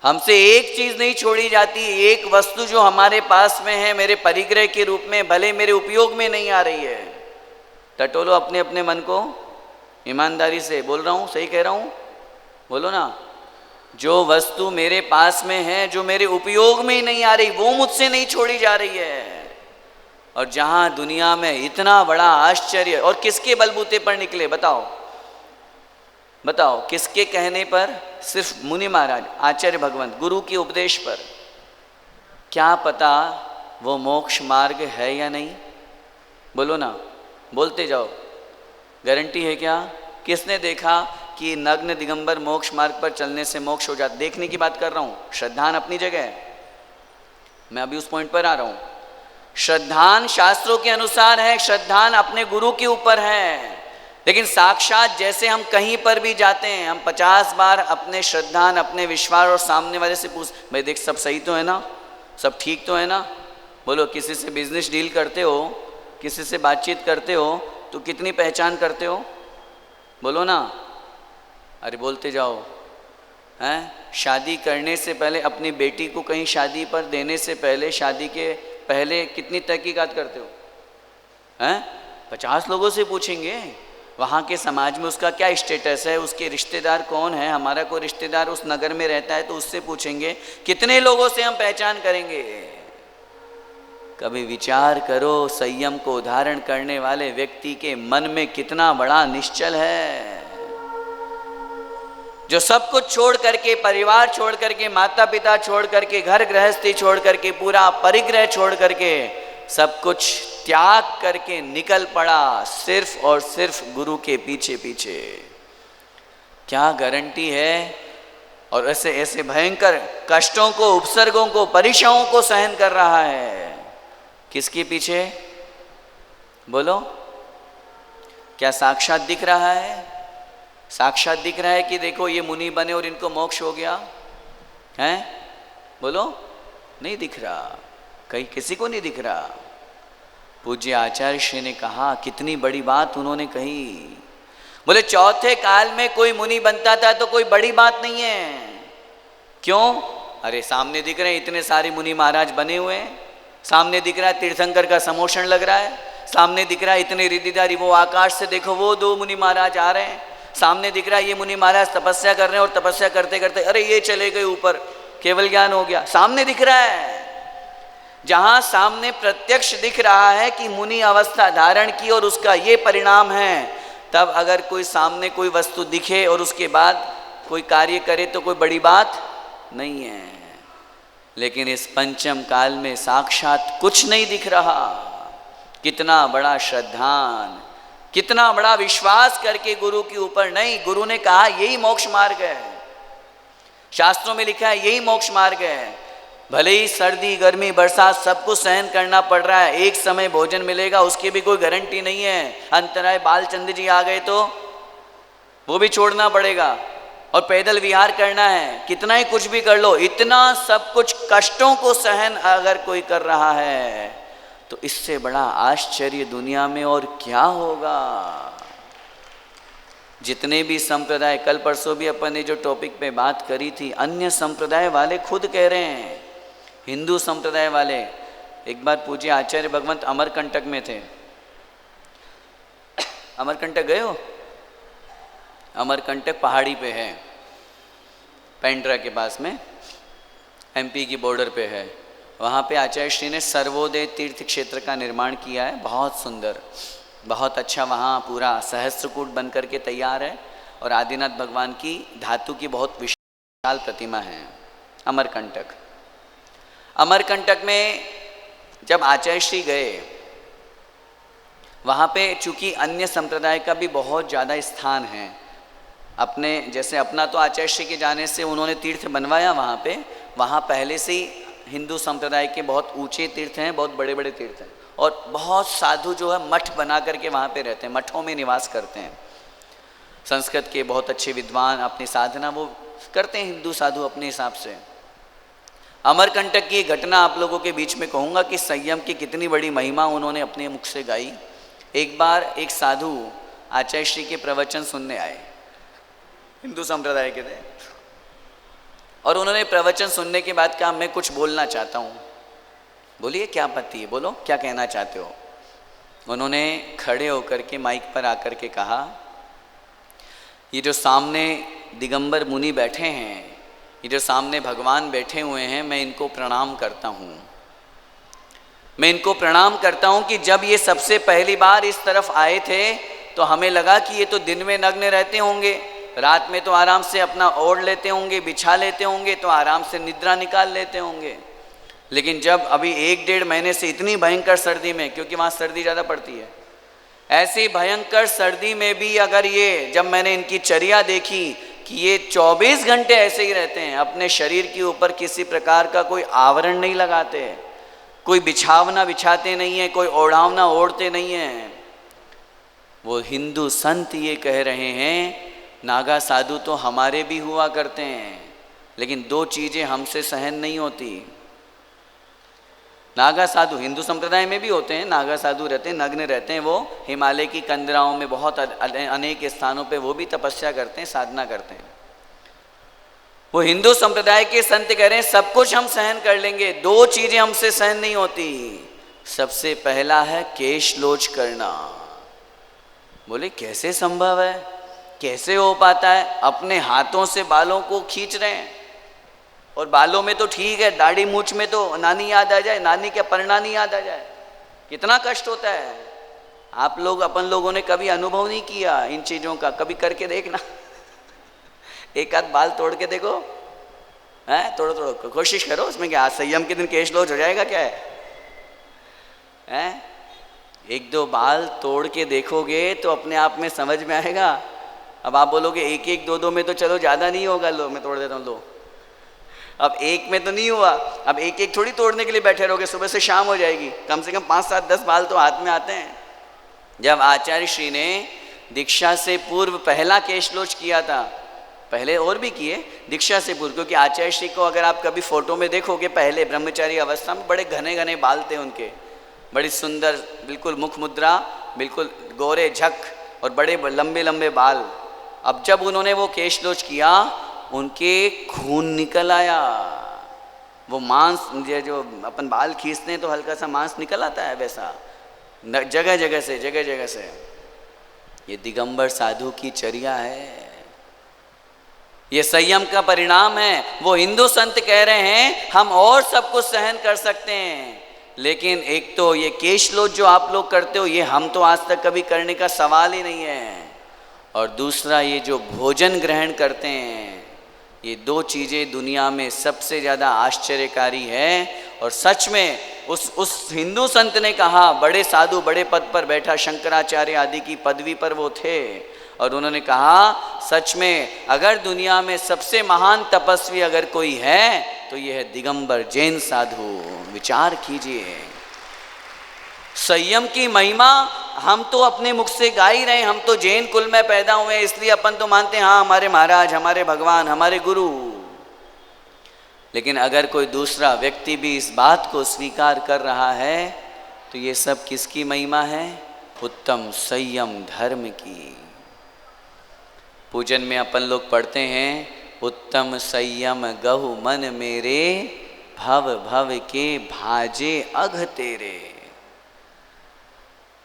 हमसे एक चीज नहीं छोड़ी जाती, एक वस्तु जो हमारे पास में है, मेरे परिग्रह के रूप में, भले मेरे उपयोग में नहीं आ रही है। टटोलो अपने अपने मन को, ईमानदारी से बोल रहा हूँ, सही कह रहा हूँ, बोलो ना। जो वस्तु मेरे पास में है, जो मेरे उपयोग में ही नहीं आ रही, वो मुझसे नहीं छोड़ी जा रही है। और जहां दुनिया में इतना बड़ा आश्चर्य, और किसके बलबूते पर निकले बताओ, बताओ किसके कहने पर? सिर्फ मुनि महाराज, आचार्य भगवंत, गुरु के उपदेश पर। क्या पता वो मोक्ष मार्ग है या नहीं? बोलो ना, बोलते जाओ। गारंटी है क्या? किसने देखा कि नग्न दिगंबर मोक्ष मार्ग पर चलने से मोक्ष हो जाता? देखने की बात कर रहा हूँ, श्रद्धान अपनी जगह है, मैं अभी उस पॉइंट पर आ रहा हूँ। श्रद्धान शास्त्रों के अनुसार है, श्रद्धान अपने गुरु के ऊपर है। लेकिन साक्षात जैसे हम कहीं पर भी जाते हैं, हम 50 बार अपने श्रद्धान, अपने विश्वास और सामने वाले से पूछ, भाई देख सब सही तो है ना, सब ठीक तो है ना? बोलो, किसी से बिजनेस डील करते हो, किसी से बातचीत करते हो तो कितनी पहचान करते हो? बोलो ना, अरे बोलते जाओ। हैं? शादी करने से पहले, अपनी बेटी को कहीं शादी पर देने से पहले, शादी के पहले कितनी तहकीकात करते हो? हैं? 50 लोगों से पूछेंगे, वहाँ के समाज में उसका क्या स्टेटस है, उसके रिश्तेदार कौन है। हमारा कोई रिश्तेदार उस नगर में रहता है तो उससे पूछेंगे, कितने लोगों से हम पहचान करेंगे। कभी विचार करो, संयम को धारण करने वाले व्यक्ति के मन में कितना बड़ा निश्चल है, जो सब कुछ छोड़ करके, परिवार छोड़ करके, माता पिता छोड़ करके, घर गृहस्थी छोड़ करके, पूरा परिग्रह छोड़ करके, सब कुछ त्याग करके निकल पड़ा सिर्फ और सिर्फ गुरु के पीछे पीछे। क्या गारंटी है। और ऐसे ऐसे भयंकर कष्टों को, उपसर्गों को, परीक्षाओं को सहन कर रहा है। किसके पीछे बोलो। क्या साक्षात दिख रहा है? साक्षात दिख रहा है कि देखो ये मुनि बने और इनको मोक्ष हो गया है? बोलो। नहीं दिख रहा, कहीं किसी को नहीं दिख रहा। पूज्य आचार्य श्री ने कहा, कितनी बड़ी बात उन्होंने कही। बोले चौथे काल में कोई मुनि बनता था तो कोई बड़ी बात नहीं है। क्यों? अरे सामने दिख रहे हैं इतने सारे मुनि महाराज बने हुए हैं, सामने दिख रहा है तीर्थंकर का समोषण लग रहा है, सामने दिख रहा है इतने रिद्धिधारी, वो आकाश से देखो वो 2 मुनि महाराज आ रहे हैं, सामने दिख रहा है ये मुनि महाराज तपस्या कर रहे हैं और तपस्या करते करते अरे ये चले गए ऊपर, केवल ज्ञान हो गया। सामने दिख रहा है। जहां सामने प्रत्यक्ष दिख रहा है कि मुनि अवस्था धारण की और उसका ये परिणाम है, तब अगर कोई सामने कोई वस्तु दिखे और उसके बाद कोई कार्य करे तो कोई बड़ी बात नहीं है। लेकिन इस पंचम काल में साक्षात कुछ नहीं दिख रहा। कितना बड़ा श्रद्धान, कितना बड़ा विश्वास करके गुरु के ऊपर। नहीं, गुरु ने कहा यही मोक्ष मार्ग है, शास्त्रों में लिखा है यही मोक्ष मार्ग है। भले ही सर्दी गर्मी बरसात सब कुछ सहन करना पड़ रहा है, एक समय भोजन मिलेगा उसकी भी कोई गारंटी नहीं है। अंतराय बालचंद्र जी आ गए तो वो भी छोड़ना पड़ेगा और पैदल विहार करना है। कितना ही कुछ भी कर लो, इतना सब कुछ कष्टों को सहन अगर कोई कर रहा है तो इससे बड़ा आश्चर्य दुनिया में और क्या होगा। जितने भी संप्रदाय, कल परसों भी अपन ने जो टॉपिक पे बात करी थी, अन्य संप्रदाय वाले खुद कह रहे हैं, हिंदू संप्रदाय वाले। एक बार पूज्य आचार्य भगवंत अमरकंटक में थे। अमरकंटक गए हो? अमरकंटक पहाड़ी पे है, पेंड्रा के पास में, एमपी की बॉर्डर पे है। वहाँ पे आचार्य श्री ने सर्वोदय तीर्थ क्षेत्र का निर्माण किया है, बहुत सुंदर, बहुत अच्छा। वहाँ पूरा सहस्त्रकूट बन करके तैयार है और आदिनाथ भगवान की धातु की बहुत विशाल प्रतिमा है। अमरकंटक, अमरकंटक में जब आचार्य श्री गए, वहाँ पे चूँकि अन्य संप्रदाय का भी बहुत ज़्यादा स्थान है। अपने जैसे अपना तो आचार्य श्री के जाने से उन्होंने तीर्थ बनवाया वहाँ पे, वहाँ पहले से ही हिंदू संप्रदाय के बहुत ऊंचे तीर्थ हैं, बहुत बड़े बड़े तीर्थ हैं और बहुत साधु जो है मठ बना करके वहाँ पे रहते हैं, मठों में निवास करते हैं। संस्कृत के बहुत अच्छे विद्वान अपनी साधना वो करते हैं, हिंदू साधु अपने हिसाब से। अमरकंटक की घटना आप लोगों के बीच में कहूँगा कि संयम की कितनी बड़ी महिमा उन्होंने अपने मुख से गाई। एक बार एक साधु आचार्य श्री के प्रवचन सुनने आए, हिंदू संप्रदाय के थे, और उन्होंने प्रवचन सुनने के बाद कहा मैं कुछ बोलना चाहता हूँ। बोलिए क्या आपत्ति है, बोलो क्या कहना चाहते हो। उन्होंने खड़े होकर के माइक पर आकर के कहा, ये जो सामने दिगंबर मुनि बैठे हैं, ये जो सामने भगवान बैठे हुए हैं, मैं इनको प्रणाम करता हूँ। मैं इनको प्रणाम करता हूँ कि जब ये सबसे पहली बार इस तरफ आए थे तो हमें लगा कि ये तो दिन में नग्न रहते होंगे, रात में तो आराम से अपना ओढ़ लेते होंगे, बिछा लेते होंगे, तो आराम से निद्रा निकाल लेते होंगे। लेकिन जब अभी 1-1.5 महीने से इतनी भयंकर सर्दी में, क्योंकि वहाँ सर्दी ज़्यादा पड़ती है, ऐसी भयंकर सर्दी में भी अगर ये, जब मैंने इनकी चर्या देखी कि ये 24 घंटे ऐसे ही रहते हैं, अपने शरीर के ऊपर किसी प्रकार का कोई आवरण नहीं लगाते, कोई बिछावना बिछाते नहीं है, कोई ओढ़ावना ओढ़ते नहीं है। वो हिंदू संत ये कह रहे हैं, नागा साधु तो हमारे भी हुआ करते हैं, लेकिन 2 चीज़ें हमसे सहन नहीं होती। नागा साधु हिंदू संप्रदाय में भी होते हैं, नागा साधु रहते हैं, नग्न रहते हैं, वो हिमालय की कंदराओं में बहुत अनेक स्थानों पे वो भी तपस्या करते हैं, साधना करते हैं। वो हिंदू संप्रदाय के संत कह रहे हैं सब कुछ हम सहन कर लेंगे, 2 चीज़ें हमसे सहन नहीं होती। सबसे पहला है केश लोच करना, बोले कैसे संभव है, कैसे हो पाता है? अपने हाथों से बालों को खींच रहे हैं, और बालों में तो ठीक है, दाढ़ी मूछ में तो नानी याद आ जाए, नानी क्या परनानी याद आ जाए, कितना कष्ट होता है। आप लोग, अपन लोगों ने कभी अनुभव नहीं किया इन चीज़ों का, कभी करके देखना। एक आध बाल तोड़ के देखो, है तोड़ो तोड़ो, कोशिश करो, उसमें क्या, आज संयम के दिन केश लॉस हो जाएगा क्या है? एक दो बाल तोड़ के देखोगे तो अपने आप में समझ में आएगा। अब आप बोलोगे एक एक दो दो में तो चलो ज़्यादा नहीं होगा, लो मैं तोड़ देता हूँ, लो। अब एक में तो नहीं हुआ, अब एक एक थोड़ी तोड़ने के लिए बैठे रहोगे, सुबह से शाम हो जाएगी, कम से कम 5 7 10 बाल तो हाथ में आते हैं। जब आचार्य श्री ने दीक्षा से पूर्व पहला केशलोच किया था, पहले और भी किए, दीक्षा से पूर्व, क्योंकि आचार्य श्री को अगर आप कभी फोटो में देखोगे, पहले ब्रह्मचारी अवस्था में बड़े घने घने बाल थे उनके, बड़ी सुंदर, बिल्कुल मुख मुद्रा, बिल्कुल गोरे झक और बड़े लंबे लंबे बाल। अब जब उन्होंने वो केशलोच किया, उनके खून निकल आया, वो मांस, जो अपन बाल खींचते हैं तो हल्का सा मांस निकल आता है, वैसा जगह जगह से। ये दिगंबर साधु की चर्या है, ये संयम का परिणाम है। वो हिंदू संत कह रहे हैं हम और सब कुछ सहन कर सकते हैं, लेकिन एक तो ये केशलोच जो आप लोग करते हो, ये हम तो आज तक कभी करने का सवाल ही नहीं है, और दूसरा ये जो भोजन ग्रहण करते हैं, ये दो चीज़ें दुनिया में सबसे ज़्यादा आश्चर्यकारी है। और सच में उस हिंदू संत ने कहा, बड़े साधु, बड़े पद पर बैठा, शंकराचार्य आदि की पदवी पर वो थे, और उन्होंने कहा सच में अगर दुनिया में सबसे महान तपस्वी अगर कोई है तो ये है दिगंबर जैन साधु। विचार कीजिए, संयम की महिमा हम तो अपने मुख से गा ही रहे, हम तो जैन कुल में पैदा हुए हैं, इसलिए अपन तो मानते हैं हाँ हमारे महाराज, हमारे भगवान, हमारे गुरु। लेकिन अगर कोई दूसरा व्यक्ति भी इस बात को स्वीकार कर रहा है तो ये सब किसकी महिमा है? उत्तम संयम धर्म की। पूजन में अपन लोग पढ़ते हैं, उत्तम संयम गहु मन मेरे, भव भव के भाजे अघ तेरे।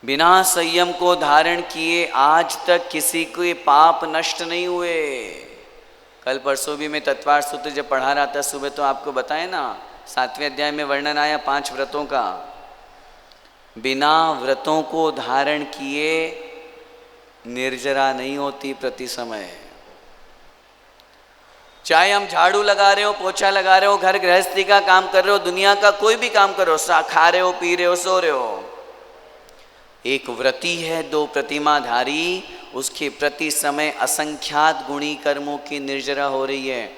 बिना संयम को धारण किए आज तक किसी के पाप नष्ट नहीं हुए। कल परसों भी मैं तत्वार सूत्र जब पढ़ा रहा था सुबह, तो आपको बताया ना, 7वें अध्याय में वर्णन आया 5 व्रतों का। बिना व्रतों को धारण किए निर्जरा नहीं होती प्रति समय। चाहे हम झाड़ू लगा रहे हो, पोछा लगा रहे हो, घर गृहस्थी का काम कर रहे हो, दुनिया का कोई भी काम कर रहे हो, खा रहे हो, पी रहे हो, सो रहे हो, एक व्रती है, 2 प्रतिमाधारी, उसके प्रति समय असंख्यात गुणी कर्मों की निर्जरा हो रही है।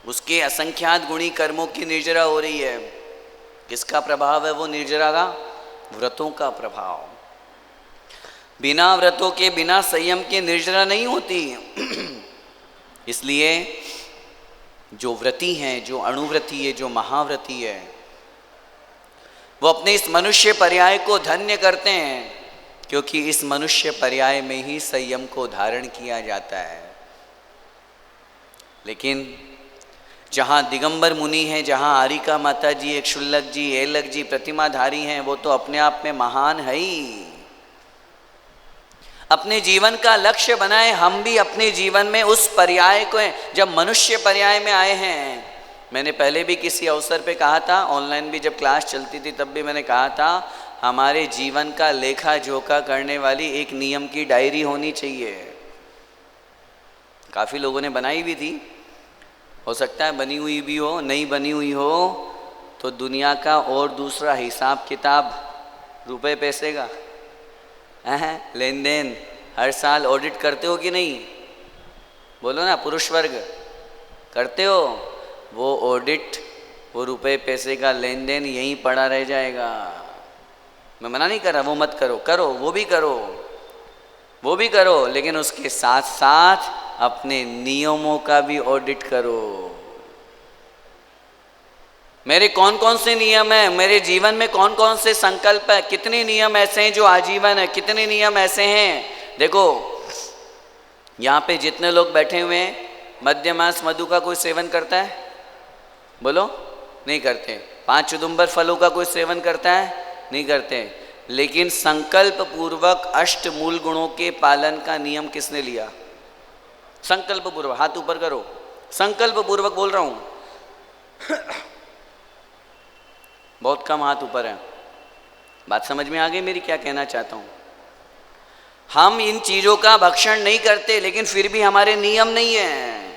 उसके असंख्यात गुणी कर्मों की निर्जरा हो रही है। किसका प्रभाव है वो निर्जरा का? व्रतों का प्रभाव। बिना व्रतों के, बिना संयम के निर्जरा नहीं होती। इसलिए जो व्रती हैं, जो अणुव्रती है, जो महाव्रती है, वो अपने इस मनुष्य पर्याय को धन्य करते हैं, क्योंकि इस मनुष्य पर्याय में ही संयम को धारण किया जाता है। लेकिन जहाँ दिगंबर मुनि हैं, जहाँ आरिका माता जी, एक शुल्लक जी, एलक जी प्रतिमाधारी हैं, वो तो अपने आप में महान है ही। अपने जीवन का लक्ष्य बनाए हम भी अपने जीवन में उस पर्याय को, जब मनुष्य पर्याय में आए हैं, मैंने पहले भी किसी अवसर पे कहा था, ऑनलाइन भी जब क्लास चलती थी तब भी मैंने कहा था, हमारे जीवन का लेखा जोखा करने वाली एक नियम की डायरी होनी चाहिए। काफ़ी लोगों ने बनाई भी थी, हो सकता है बनी हुई भी हो, नहीं बनी हुई हो, तो दुनिया का और दूसरा हिसाब किताब, रुपए पैसे का, लेन देन हर साल ऑडिट करते हो कि नहीं? बोलो ना, पुरुष वर्ग करते हो? वो ऑडिट, वो रुपए पैसे का लेन देन यहीं पड़ा रह जाएगा। मैं मना नहीं कर रहा, वो मत करो, करो, वो भी करो, वो भी करो, लेकिन उसके साथ साथ अपने नियमों का भी ऑडिट करो। मेरे कौन कौन से नियम हैं, मेरे जीवन में कौन कौन से संकल्प है, कितने नियम ऐसे हैं जो आजीवन है, कितने नियम ऐसे हैं। देखो यहाँ पे जितने लोग बैठे हुए हैं, मध्यमास मधु का कोई सेवन करता है? बोलो, नहीं करते। 5 उदुम्बर फलों का कोई सेवन करता है? नहीं करते। लेकिन संकल्प पूर्वक 8 मूल गुणों के पालन का नियम किसने लिया? संकल्प पूर्वक, हाथ ऊपर करो, संकल्प पूर्वक बोल रहा हूं। बहुत कम हाथ ऊपर है। बात समझ में आ गई मेरी, क्या कहना चाहता हूं? हम इन चीजों का भक्षण नहीं करते, लेकिन फिर भी हमारे नियम नहीं है।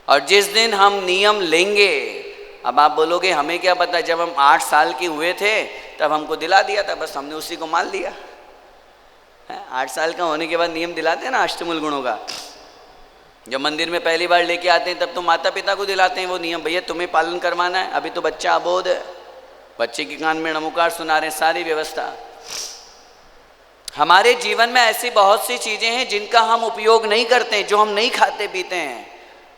और जिस दिन हम नियम लेंगे, अब आप बोलोगे हमें क्या पता, जब हम 8 साल के हुए थे तब हमको दिला दिया था, बस हमने उसी को मान लिया। 8 साल का होने के बाद नियम दिलाते हैं ना अष्टमूल गुणों का। जब मंदिर में पहली बार लेके आते हैं तब तो माता पिता को दिलाते हैं वो नियम, भैया तुम्हें पालन करवाना है। अभी तो बच्चा अबोध है, बच्चे के कान में नमोकार सुना रहे हैं, सारी व्यवस्था। हमारे जीवन में ऐसी बहुत सी चीजें हैं जिनका हम उपयोग नहीं करते, जो हम नहीं खाते पीते हैं।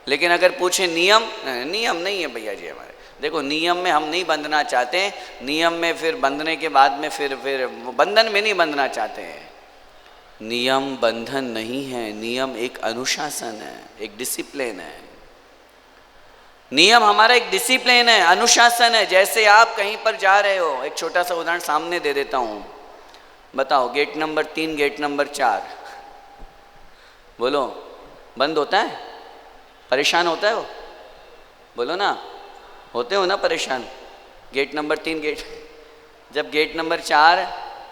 लेकिन अगर पूछे नियम, नियम नहीं है भैया जी हमारे। देखो, नियम में हम नहीं बंधना चाहते, नियम में फिर बंधने के बाद में फिर बंधन में नहीं बंधना चाहते हैं। नियम बंधन नहीं है, नियम एक अनुशासन है, एक डिसिप्लिन है। नियम हमारा एक डिसिप्लिन है, अनुशासन है। जैसे आप कहीं पर जा रहे हो, एक छोटा सा उदाहरण सामने दे देता हूँ। बताओ, गेट नंबर 3, गेट नंबर 4, बोलो, बंद होता है? परेशान होता है वो? बोलो ना, होते हो ना परेशान? गेट नंबर 3, जब गेट नंबर 4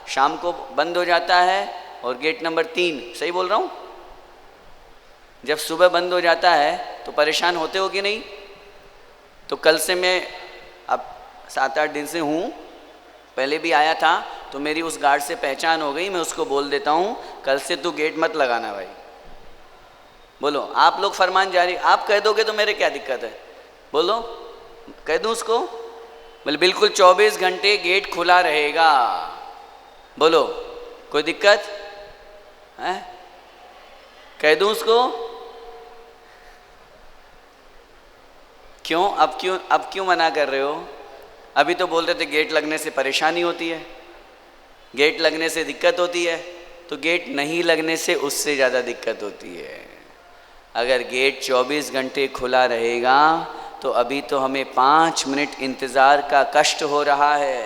शाम को बंद हो जाता है और गेट नंबर 3, सही बोल रहा हूँ, जब सुबह बंद हो जाता है तो परेशान होते हो कि नहीं? तो कल से मैं अब 7-8 दिन से हूँ, पहले भी आया था, तो मेरी उस गार्ड से पहचान हो गई। मैं उसको बोल देता हूँ, कल से तू गेट मत लगाना भाई। बोलो, आप लोग फरमान जारी, आप कह दोगे तो मेरे क्या दिक्कत है? बोलो, कह दूँ उसको? बोले बिल्कुल 24 घंटे गेट खुला रहेगा। बोलो, कोई दिक्कत है? कह दूँ उसको? क्यों? अब क्यों मना कर रहे हो? अभी तो बोल रहे थे गेट लगने से परेशानी होती है, गेट लगने से दिक्कत होती है। तो गेट नहीं लगने से उससे ज़्यादा दिक्कत होती है। अगर गेट 24 घंटे खुला रहेगा तो अभी तो हमें 5 मिनट इंतज़ार का कष्ट हो रहा है।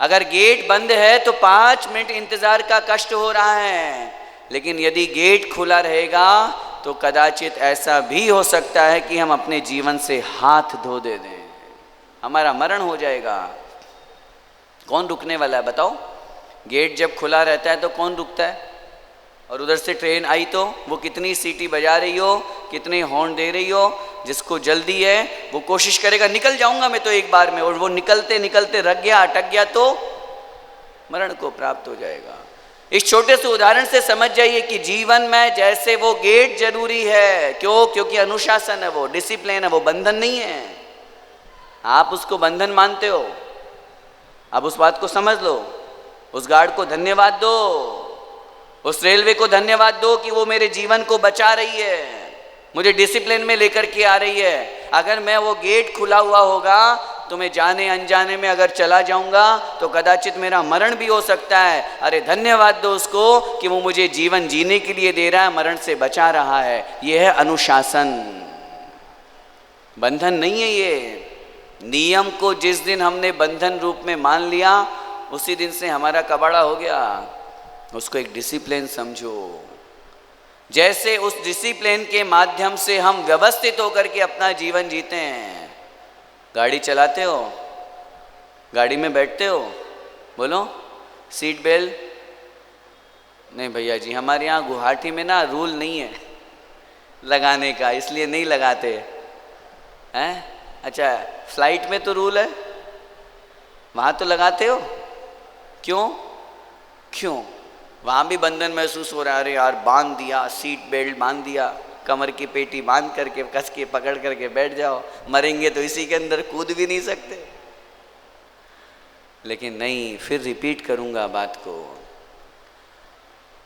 अगर गेट बंद है तो 5 मिनट इंतज़ार का कष्ट हो रहा है। लेकिन यदि गेट खुला रहेगा तो कदाचित ऐसा भी हो सकता है कि हम अपने जीवन से हाथ धो दे दें, हमारा मरण हो जाएगा। कौन रुकने वाला है बताओ? गेट जब खुला रहता है तो कौन रुकता है? और उधर से ट्रेन आई तो वो कितनी सीटी बजा रही हो, कितनी हॉर्न दे रही हो, जिसको जल्दी है वो कोशिश करेगा निकल जाऊंगा मैं तो एक बार में, और वो निकलते निकलते रख गया, अटक गया तो मरण को प्राप्त हो जाएगा। इस छोटे से उदाहरण से समझ जाइए कि जीवन में जैसे वो गेट जरूरी है, क्यों? क्योंकि अनुशासन है, वो डिसिप्लिन है, वो बंधन नहीं है। आप उसको बंधन मानते हो, अब उस बात को समझ लो। उस गार्ड को धन्यवाद दो, उस रेलवे को धन्यवाद दो कि वो मेरे जीवन को बचा रही है, मुझे डिसिप्लिन में लेकर के आ रही है। अगर मैं वो गेट खुला हुआ होगा तो मैं जाने अनजाने में अगर चला जाऊंगा तो कदाचित मेरा मरण भी हो सकता है। अरे धन्यवाद दो उसको कि वो मुझे जीवन जीने के लिए दे रहा है, मरण से बचा रहा है। ये है अनुशासन, बंधन नहीं है ये। नियम को जिस दिन हमने बंधन रूप में मान लिया उसी दिन से हमारा कबाड़ा हो गया। उसको एक डिसिप्लिन समझो। जैसे उस डिसिप्लिन के माध्यम से हम व्यवस्थित होकर के अपना जीवन जीते हैं। गाड़ी चलाते हो, गाड़ी में बैठते हो, बोलो सीट बेल्ट? नहीं भैया जी, हमारे यहाँ गुवाहाटी में ना रूल नहीं है लगाने का, इसलिए नहीं लगाते हैं। अच्छा, फ्लाइट में तो रूल है, वहाँ तो लगाते हो, क्यों? क्यों? वहाँ भी बंधन महसूस हो रहा है। अरे यार बांध दिया, सीट बेल्ट बांध दिया, कमर की पेटी बांध करके कस के पकड़ करके बैठ जाओ, मरेंगे तो इसी के अंदर, कूद भी नहीं सकते। लेकिन नहीं, फिर रिपीट करूँगा बात को।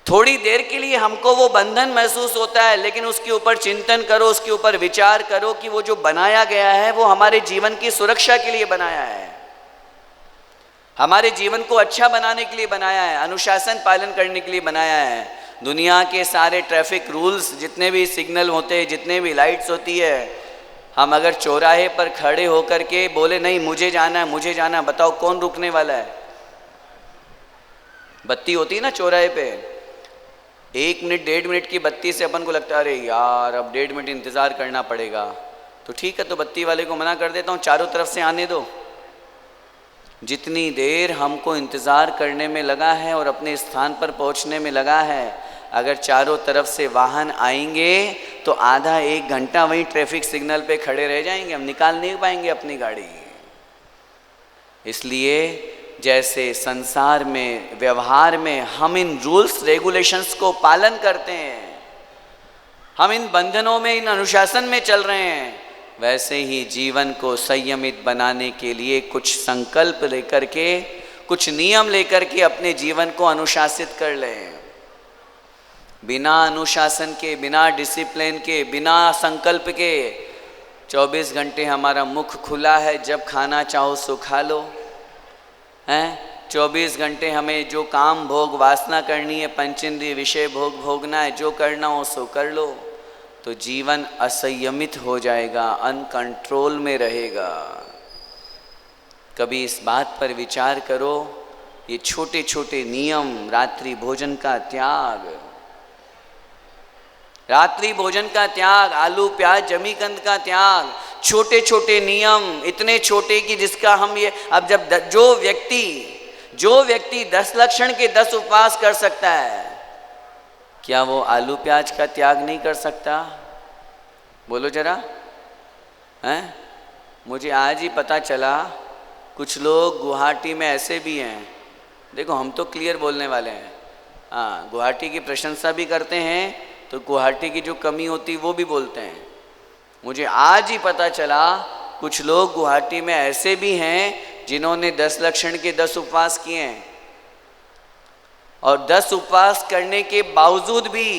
थोड़ी देर के लिए हमको वो बंधन महसूस होता है, लेकिन उसके ऊपर चिंतन करो, उसके ऊपर विचार करो कि वो जो बनाया गया है वो हमारे जीवन की सुरक्षा के लिए बनाया है, हमारे जीवन को अच्छा बनाने के लिए बनाया है, अनुशासन पालन करने के लिए बनाया है। दुनिया के सारे ट्रैफिक रूल्स, जितने भी सिग्नल होते हैं, जितने भी लाइट्स होती है, हम अगर चौराहे पर खड़े होकर के बोले नहीं मुझे जाना है, मुझे जाना है, बताओ कौन रुकने वाला है? बत्ती होती है ना चौराहे पे, 1 मिनट 1.5 मिनट की बत्ती से अपन को लगता है अरे यार अब 1.5 मिनट इंतज़ार करना पड़ेगा, तो ठीक है, तो बत्ती वाले को मना कर देता हूँ, चारों तरफ से आने दो। जितनी देर हमको इंतज़ार करने में लगा है और अपने स्थान पर पहुँचने में लगा है, अगर चारों तरफ से वाहन आएंगे तो आधा 1 घंटा वहीं ट्रैफिक सिग्नल पे खड़े रह जाएंगे, हम निकाल नहीं पाएंगे अपनी गाड़ी। इसलिए जैसे संसार में, व्यवहार में हम इन रूल्स रेगुलेशंस को पालन करते हैं, हम इन बंधनों में, इन अनुशासन में चल रहे हैं, वैसे ही जीवन को संयमित बनाने के लिए कुछ संकल्प लेकर के, कुछ नियम लेकर के अपने जीवन को अनुशासित कर लें। बिना अनुशासन के, बिना डिसिप्लिन के, बिना संकल्प के 24 घंटे हमारा मुख खुला है, जब खाना चाहो सो खा लो, हैं? 24 घंटे हमें जो काम भोग वासना करनी है, पंचेंद्रिय विषय भोग भोगना है, जो करना हो सो कर लो, तो जीवन असंयमित हो जाएगा, अनकंट्रोल में रहेगा। कभी इस बात पर विचार करो, ये छोटे छोटे नियम, रात्रि भोजन का त्याग, रात्रि भोजन का त्याग, आलू प्याज जमीकंद का त्याग, छोटे छोटे नियम, इतने छोटे कि जिसका हम ये, अब जब जो व्यक्ति 10 लक्षण के 10 उपवास कर सकता है, क्या वो आलू प्याज का त्याग नहीं कर सकता? बोलो जरा, हैं? मुझे आज ही पता चला कुछ लोग गुवाहाटी में ऐसे भी हैं, देखो हम तो क्लियर बोलने वाले हैं, हाँ, गुवाहाटी की प्रशंसा भी करते हैं तो गुवाहाटी की जो कमी होती वो भी बोलते हैं। मुझे आज ही पता चला कुछ लोग गुवाहाटी में ऐसे भी हैं जिन्होंने 10 लक्षण के 10 उपवास किए हैं, और 10 उपवास करने के बावजूद भी,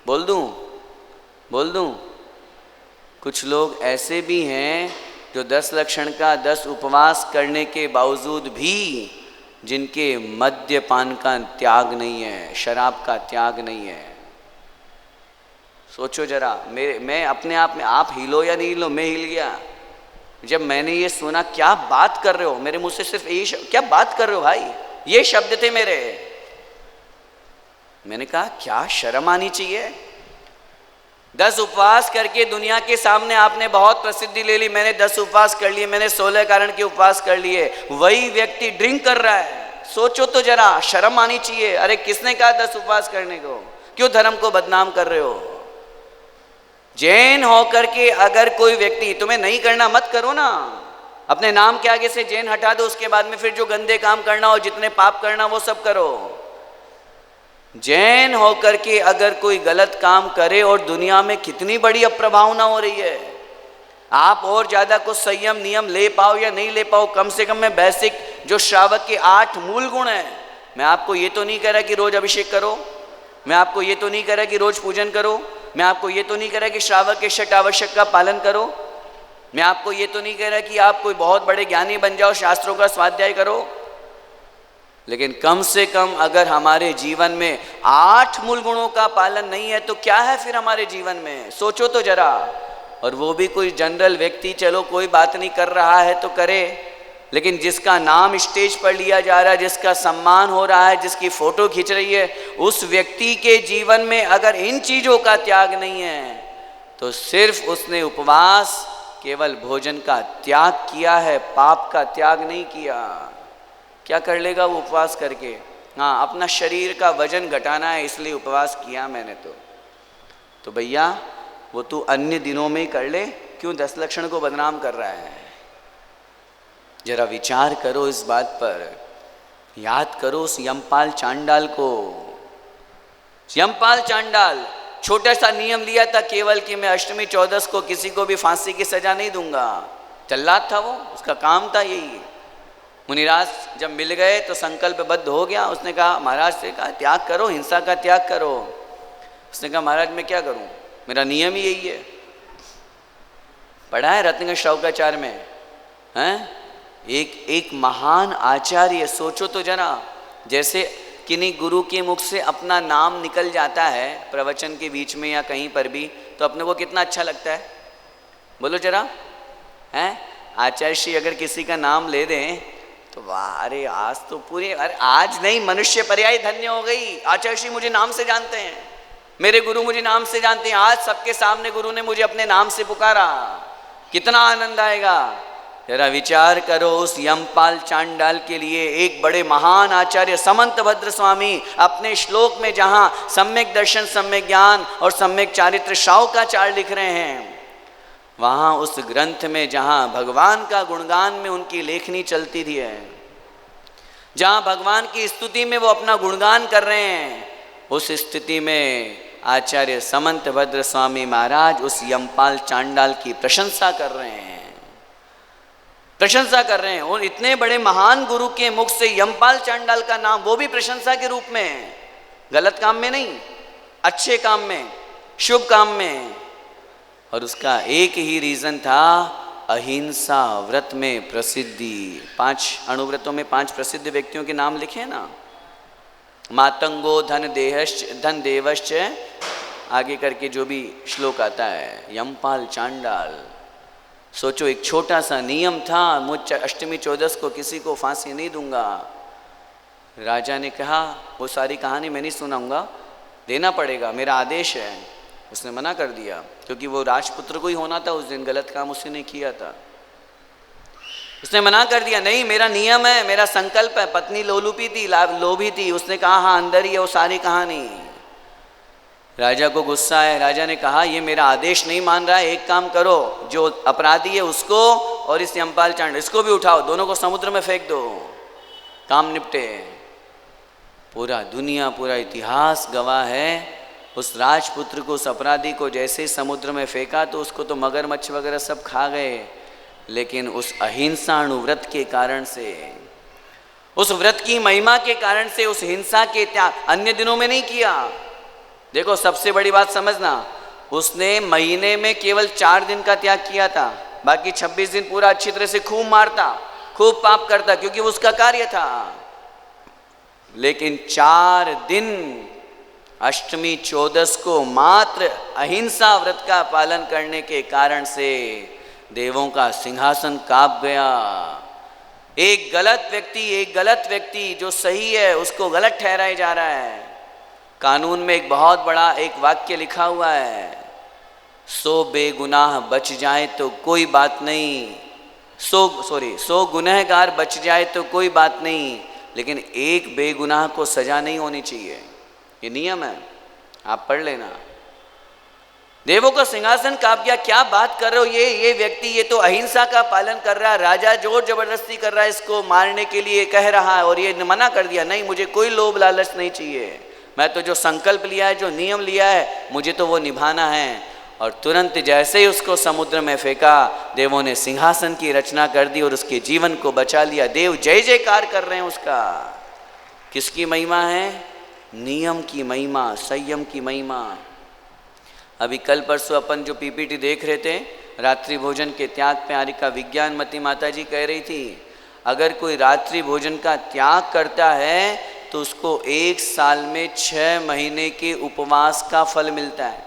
बोल दूं, कुछ लोग ऐसे भी हैं जो 10 लक्षण का 10 उपवास करने के बावजूद भी जिनके मद्यपान का त्याग नहीं है, शराब का त्याग नहीं है। सोचो जरा, मैं अपने आप में, आप हिलो या नहीं हिलो, मैं हिल गया जब मैंने ये सुना। क्या बात कर रहे हो, मेरे मुंह से सिर्फ यही क्या बात कर रहे हो भाई, ये शब्द थे मेरे। मैंने कहा क्या शर्म आनी चाहिए। 10 उपवास करके दुनिया के सामने आपने बहुत प्रसिद्धि ले ली, मैंने 10 उपवास कर लिए, मैंने 16 कारण के उपवास कर लिए, वही व्यक्ति ड्रिंक कर रहा है। सोचो तो जरा, शर्म आनी चाहिए। अरे किसने कहा 10 उपवास करने को, क्यों धर्म को बदनाम कर रहे हो? जैन होकर के अगर कोई व्यक्ति, तुम्हें नहीं करना मत करो ना, अपने नाम के आगे से जैन हटा दो, उसके बाद में फिर जो गंदे काम करना हो, जितने पाप करना वो सब करो। जैन होकर के अगर कोई गलत काम करे, और दुनिया में कितनी बड़ी अप्रभावना हो रही है, आप और ज्यादा कुछ संयम नियम ले पाओ या नहीं ले पाओ, कम से कम में बेसिक जो श्रावक के 8 मूल गुण हैं, मैं आपको ये तो नहीं कह रहा कि रोज अभिषेक करो, मैं आपको ये तो नहीं कह रहा कि रोज पूजन करो, मैं आपको ये तो नहीं कह रहा कि श्रावक के 6 आवश्यक का पालन करो, मैं आपको ये तो नहीं कह रहा कि आप कोई बहुत बड़े ज्ञानी बन जाओ, शास्त्रों का स्वाध्याय करो, लेकिन कम से कम अगर हमारे जीवन में 8 मूल गुणों का पालन नहीं है तो क्या है फिर हमारे जीवन में? सोचो तो जरा। और वो भी कोई जनरल व्यक्ति, चलो कोई बात नहीं, कर रहा है तो करे, लेकिन जिसका नाम स्टेज पर लिया जा रहा है, जिसका सम्मान हो रहा है, जिसकी फोटो खींच रही है, उस व्यक्ति के जीवन में अगर इन चीज़ों का त्याग नहीं है तो सिर्फ उसने उपवास, केवल भोजन का त्याग किया है, पाप का त्याग नहीं किया। क्या कर लेगा वो उपवास करके? हाँ, अपना शरीर का वजन घटाना है इसलिए उपवास किया मैंने तो भैया वो तू अन्य दिनों में ही कर ले, क्यों 10 लक्षण को बदनाम कर रहा है? जरा विचार करो इस बात पर, याद करो उस यमपाल चांडाल को। यमपाल चांडाल छोटा सा नियम लिया था केवल कि मैं अष्टमी 14 को किसी को भी फांसी की सजा नहीं दूंगा। जल्लाद था वो, उसका काम था यही। मुनिराज जब मिल गए तो संकल्पबद्ध हो गया। उसने कहा, महाराज से कहा त्याग करो, हिंसा का त्याग करो। उसने कहा महाराज मैं क्या करूं, मेरा नियम ही यही है। पढ़ा है रत्न श्रौकाचार्य में, हैं? एक महान आचार्य, सोचो तो जना, जैसे किन्हीं गुरु के मुख से अपना नाम निकल जाता है प्रवचन के बीच में या कहीं पर भी, तो अपने को कितना अच्छा लगता है, बोलो जरा, हैं? आचार्य श्री अगर किसी का नाम ले दें तो वाह, अरे आज तो पूरे, अरे आज नहीं, मनुष्य पर्याय धन्य हो गई। आचार्य श्री मुझे नाम से जानते हैं, मेरे गुरु मुझे नाम से जानते हैं, आज सबके सामने गुरु ने मुझे अपने नाम से पुकारा, कितना आनंद आएगा। जरा विचार करो, उस यमपाल चांडाल के लिए एक बड़े महान आचार्य समंत भद्र स्वामी अपने श्लोक में जहाँ सम्यक दर्शन, सम्यक ज्ञान और सम्यक चारित्र शाौकाचार लिख रहे हैं, वहाँ उस ग्रंथ में जहाँ भगवान का गुणगान में उनकी लेखनी चलती थी है, जहाँ भगवान की स्तुति में वो अपना गुणगान कर रहे हैं, उस स्थिति में आचार्य समंत भद्र स्वामी महाराज उस यमपाल चांडाल की प्रशंसा कर रहे हैं, प्रशंसा कर रहे हैं। और इतने बड़े महान गुरु के मुख से यमपाल चांडाल का नाम, वो भी प्रशंसा के रूप में, गलत काम में नहीं, अच्छे काम में, शुभ काम में। और उसका एक ही रीजन था, अहिंसा व्रत में प्रसिद्धि। 5 अणुव्रतों में 5 प्रसिद्ध व्यक्तियों के नाम लिखे हैं ना, मातंगो धन देवश्च, आगे करके जो भी श्लोक आता है, यमपाल चांडाल। सोचो, एक छोटा सा नियम था, मुझ अष्टमी चौदस को किसी को फांसी नहीं दूंगा। राजा ने कहा वो सारी कहानी मैं नहीं सुनाऊंगा, देना पड़ेगा, मेरा आदेश है। उसने मना कर दिया, क्योंकि वो राजपुत्र को ही होना था उस दिन, गलत काम उसने नहीं किया था। उसने मना कर दिया, नहीं मेरा नियम है, मेरा संकल्प है। पत्नी लोलुपी थी, लोभी थी, उसने कहा हाँ अंदर ही है वो सारी कहानी। राजा को गुस्सा है, राजा ने कहा ये मेरा आदेश नहीं मान रहा है, एक काम करो, जो अपराधी है उसको और इस यमपाल चांडाल इसको भी उठाओ, दोनों को समुद्र में फेंक दो, काम निपटे। पूरा दुनिया, पूरा इतिहास गवाह है, उस राजपुत्र को, उस अपराधी को जैसे ही समुद्र में फेंका तो उसको तो मगरमच्छ वगैरह सब खा गए, लेकिन उस अहिंसा व्रत के कारण से, उस व्रत की महिमा के कारण से, उस हिंसा के त्याग अन्य दिनों में नहीं किया। देखो सबसे बड़ी बात समझना, उसने महीने में केवल 4 दिन का त्याग किया था, बाकी 26 दिन पूरा अच्छी तरह से खूब मारता, खूब पाप करता, क्योंकि वो उसका कार्य था। लेकिन 4 दिन अष्टमी चौदस को मात्र अहिंसा व्रत का पालन करने के कारण से देवों का सिंहासन कांप गया। एक गलत व्यक्ति जो सही है उसको गलत ठहराया जा रहा है। कानून में एक बहुत बड़ा एक वाक्य लिखा हुआ है, 100 बेगुनाह बच जाए तो कोई बात नहीं, 100 गुनहगार बच जाए तो कोई बात नहीं, लेकिन एक बेगुनाह को सजा नहीं होनी चाहिए। ये नियम है, आप पढ़ लेना। देवों का सिंहासन कांप गया। क्या बात कर रहे हो, ये व्यक्ति ये तो अहिंसा का पालन कर रहा है, राजा जोर जबरदस्ती कर रहा है, इसको मारने के लिए कह रहा है, और ये मना कर दिया, नहीं मुझे कोई लोभ लालच नहीं चाहिए, मैं तो जो संकल्प लिया है, जो नियम लिया है, मुझे तो वो निभाना है। और तुरंत जैसे ही उसको समुद्र में फेंका, देवों ने सिंहासन की रचना कर दी और उसके जीवन को बचा लिया। देव जय जयकार कर रहे हैं उसका। किसकी महिमा है? नियम की महिमा, संयम की महिमा। अभी कल परसों अपन जो पीपीटी देख रहे थे, रात्रि भोजन के त्याग पे आरिका विज्ञानमती माता जी कह रही थी, अगर कोई रात्रि भोजन का त्याग करता है तो उसको 1 साल में 6 महीने के उपवास का फल मिलता है।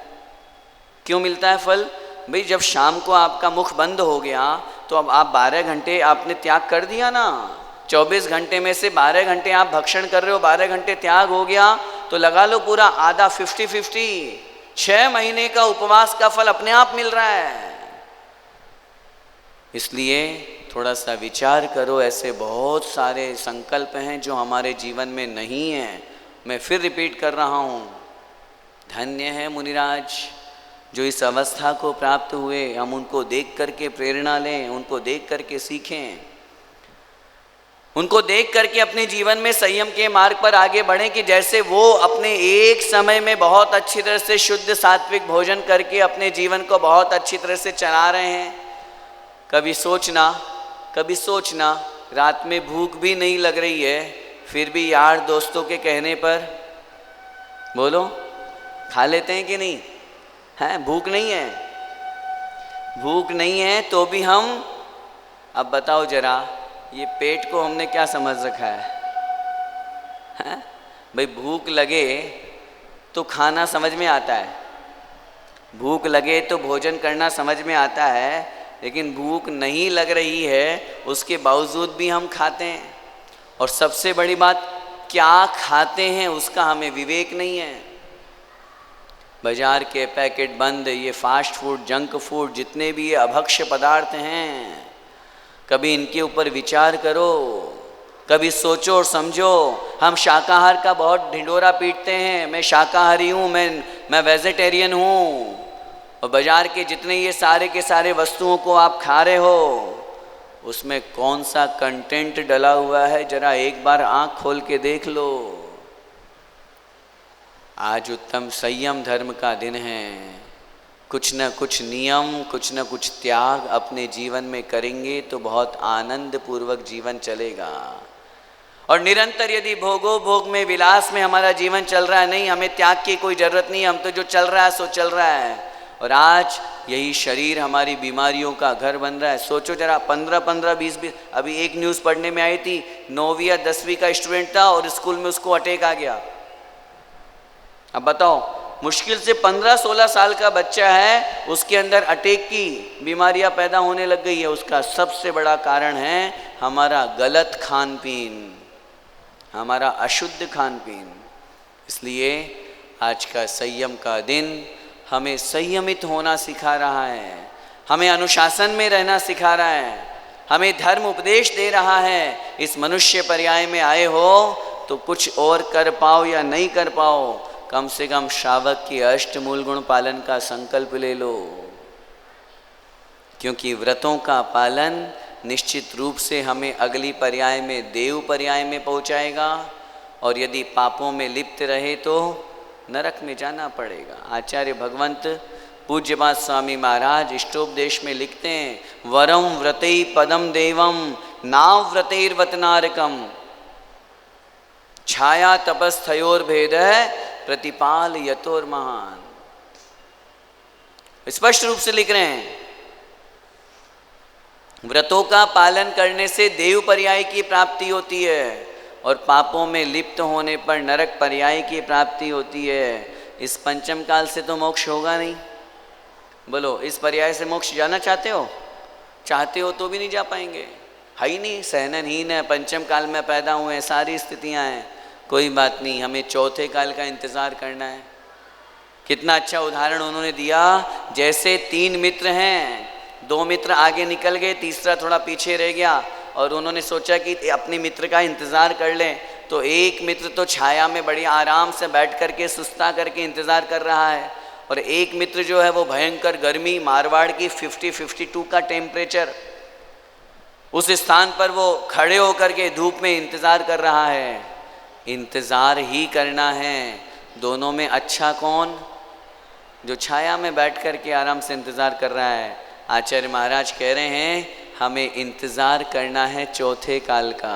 क्यों मिलता है फल? भाई जब शाम को आपका मुख बंद हो गया तो अब आप 12 घंटे आपने त्याग कर दिया ना, 24 घंटे में से 12 घंटे आप भक्षण कर रहे हो, 12 घंटे त्याग हो गया, तो लगा लो पूरा आधा 50-50, 6 महीने का उपवास का फल अपने आप मिल रहा है। इसलिए थोड़ा सा विचार करो, ऐसे बहुत सारे संकल्प हैं जो हमारे जीवन में नहीं हैं। मैं फिर रिपीट कर रहा हूँ, धन्य है मुनिराज जो इस अवस्था को प्राप्त हुए। हम उनको देख करके प्रेरणा लें, उनको देख करके सीखें, उनको देख करके अपने जीवन में संयम के मार्ग पर आगे बढ़ें, कि जैसे वो अपने एक समय में बहुत अच्छी तरह से शुद्ध सात्विक भोजन करके अपने जीवन को बहुत अच्छी तरह से चला रहे हैं। कभी सोचना रात में भूख भी नहीं लग रही है, फिर भी यार दोस्तों के कहने पर बोलो खा लेते हैं कि नहीं है? भूख नहीं है तो भी हम, अब बताओ जरा, ये पेट को हमने क्या समझ रखा है? भाई भूख लगे तो खाना समझ में आता है, भूख लगे तो भोजन करना समझ में आता है, लेकिन भूख नहीं लग रही है उसके बावजूद भी हम खाते हैं। और सबसे बड़ी बात, क्या खाते हैं उसका हमें विवेक नहीं है। बाजार के पैकेट बंद, ये फास्ट फूड, जंक फूड, जितने भी ये अभक्ष्य पदार्थ हैं, कभी इनके ऊपर विचार करो, कभी सोचो और समझो। हम शाकाहार का बहुत ढिंढोरा पीटते हैं, मैं शाकाहारी हूँ, मैं वेजिटेरियन हूँ, और बाजार के जितने ये सारे के सारे वस्तुओं को आप खा रहे हो, उसमें कौन सा कंटेंट डला हुआ है जरा एक बार आँख खोल के देख लो। आज उत्तम संयम धर्म का दिन है। कुछ न कुछ नियम, कुछ न कुछ त्याग अपने जीवन में करेंगे तो बहुत आनंद पूर्वक जीवन चलेगा। और निरंतर यदि भोगो भोग में, विलास में हमारा जीवन चल रहा है, नहीं हमें त्याग की कोई ज़रूरत नहीं, हम तो जो चल रहा है सो चल रहा है। और आज यही शरीर हमारी बीमारियों का घर बन रहा है। सोचो जरा, 15-15, 20-20, अभी एक न्यूज़ पढ़ने में आई थी, 9वीं या 10वीं का स्टूडेंट था और स्कूल में उसको अटैक आ गया। अब बताओ, मुश्किल से 15-16 साल का बच्चा है, उसके अंदर अटैक की बीमारियां पैदा होने लग गई है। उसका सबसे बड़ा कारण है हमारा गलत खान पीन, हमारा अशुद्ध खान पीन। इसलिए आज का संयम का दिन हमें संयमित होना सिखा रहा है, हमें अनुशासन में रहना सिखा रहा है, हमें धर्म उपदेश दे रहा है। इस मनुष्य पर्याय में आए हो तो कुछ और कर पाओ या नहीं कर पाओ, कम से कम श्रावक की अष्टमूल गुण पालन का संकल्प ले लो, क्योंकि व्रतों का पालन निश्चित रूप से हमें अगली पर्याय में देव पर्याय में पहुंचाएगा, और यदि पापों में लिप्त रहे तो नरक में जाना पड़ेगा। आचार्य भगवंत पूज्यपाद स्वामी महाराज इष्टोपदेश में लिखते हैं, वरम व्रतै पदम देवम नाव्रतैर्वतनारकम छाया तपस्थयोर भेद प्रतिपाल यतोर महान। स्पष्ट रूप से लिख रहे हैं, व्रतों का पालन करने से देव पर्याय की प्राप्ति होती है, और पापों में लिप्त होने पर नरक पर्याय की प्राप्ति होती है। इस पंचम काल से तो मोक्ष होगा नहीं। बोलो, इस पर्याय से मोक्ष जाना चाहते हो? चाहते हो तो भी नहीं जा पाएंगे, है ही नहीं, सहननहीन है, पंचम काल में पैदा हुए हैं, सारी स्थितियां हैं। कोई बात नहीं, हमें चौथे काल का इंतज़ार करना है। कितना अच्छा उदाहरण उन्होंने दिया, जैसे 3 मित्र हैं, 2 मित्र आगे निकल गए, तीसरा थोड़ा पीछे रह गया, और उन्होंने सोचा कि अपने मित्र का इंतज़ार कर लें। तो एक मित्र तो छाया में बड़ी आराम से बैठ करके सुस्ता करके इंतज़ार कर रहा है, और एक मित्र जो है वो भयंकर गर्मी, मारवाड़ की 50-52 का टेम्परेचर, उस स्थान पर वो खड़े होकर के धूप में इंतज़ार कर रहा है। इंतज़ार ही करना है। दोनों में अच्छा कौन? जो छाया में बैठ कर के आराम से इंतज़ार कर रहा है। आचार्य महाराज कह रहे हैं, हमें इंतज़ार करना है चौथे काल का,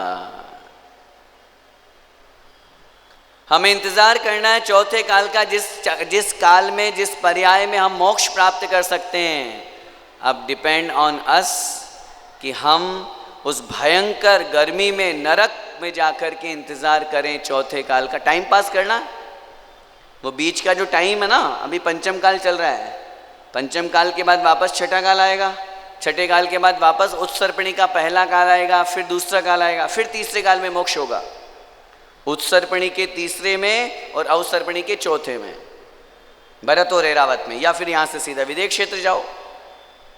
हमें इंतज़ार करना है चौथे काल का, जिस काल में, जिस पर्याय में हम मोक्ष प्राप्त कर सकते हैं। अब डिपेंड ऑन अस कि हम उस भयंकर गर्मी में, नरक में जाकर के इंतज़ार करें चौथे काल का। टाइम पास करना, वो बीच का जो टाइम है ना, अभी पंचम काल चल रहा है, पंचम काल के बाद वापस छठा काल आएगा, छठे काल के बाद वापस उत्सर्पणी का पहला काल आएगा, फिर दूसरा काल आएगा, फिर तीसरे काल में मोक्ष होगा। उत्सर्पणी के तीसरे में और अवसर्पणी के चौथे में, भरत और ऐरावत में, या फिर यहाँ से सीधा विदेश क्षेत्र जाओ,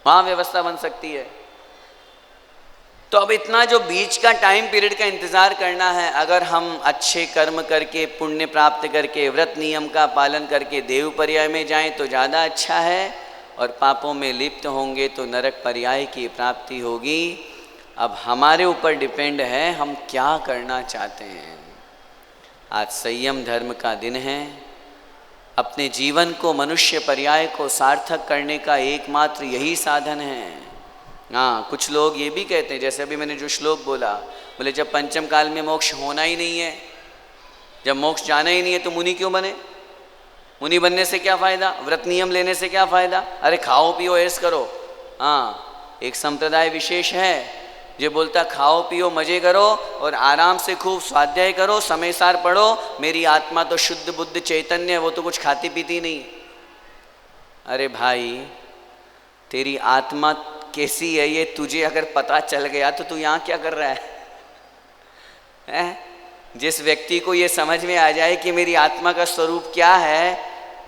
वहाँ व्यवस्था बन सकती है। तो अब इतना जो बीच का टाइम पीरियड का इंतज़ार करना है, अगर हम अच्छे कर्म करके, पुण्य प्राप्त करके, व्रत नियम का पालन करके देव पर्याय में जाएं तो ज़्यादा अच्छा है, और पापों में लिप्त होंगे तो नरक पर्याय की प्राप्ति होगी। अब हमारे ऊपर डिपेंड है हम क्या करना चाहते हैं। आज संयम धर्म का दिन है। अपने जीवन को, मनुष्य पर्याय को सार्थक करने का एकमात्र यही साधन है। हाँ, कुछ लोग ये भी कहते हैं, जैसे अभी मैंने जो श्लोक बोला, बोले जब पंचम काल में मोक्ष होना ही नहीं है, जब मोक्ष जाना ही नहीं है तो मुनि क्यों बने? मुनि बनने से क्या फ़ायदा? व्रत नियम लेने से क्या फ़ायदा? अरे खाओ पियो ऐश करो। हाँ, एक संप्रदाय विशेष है जो बोलता खाओ पियो मजे करो और आराम से खूब स्वाध्याय करो, समय सार पढ़ो, मेरी आत्मा तो शुद्ध बुद्ध चैतन्य है, वो तो कुछ खाती पीती नहीं। अरे भाई, तेरी आत्मा कैसी है ये तुझे अगर पता चल गया तो तू यहाँ क्या कर रहा है? जिस व्यक्ति को ये समझ में आ जाए कि मेरी आत्मा का स्वरूप क्या है,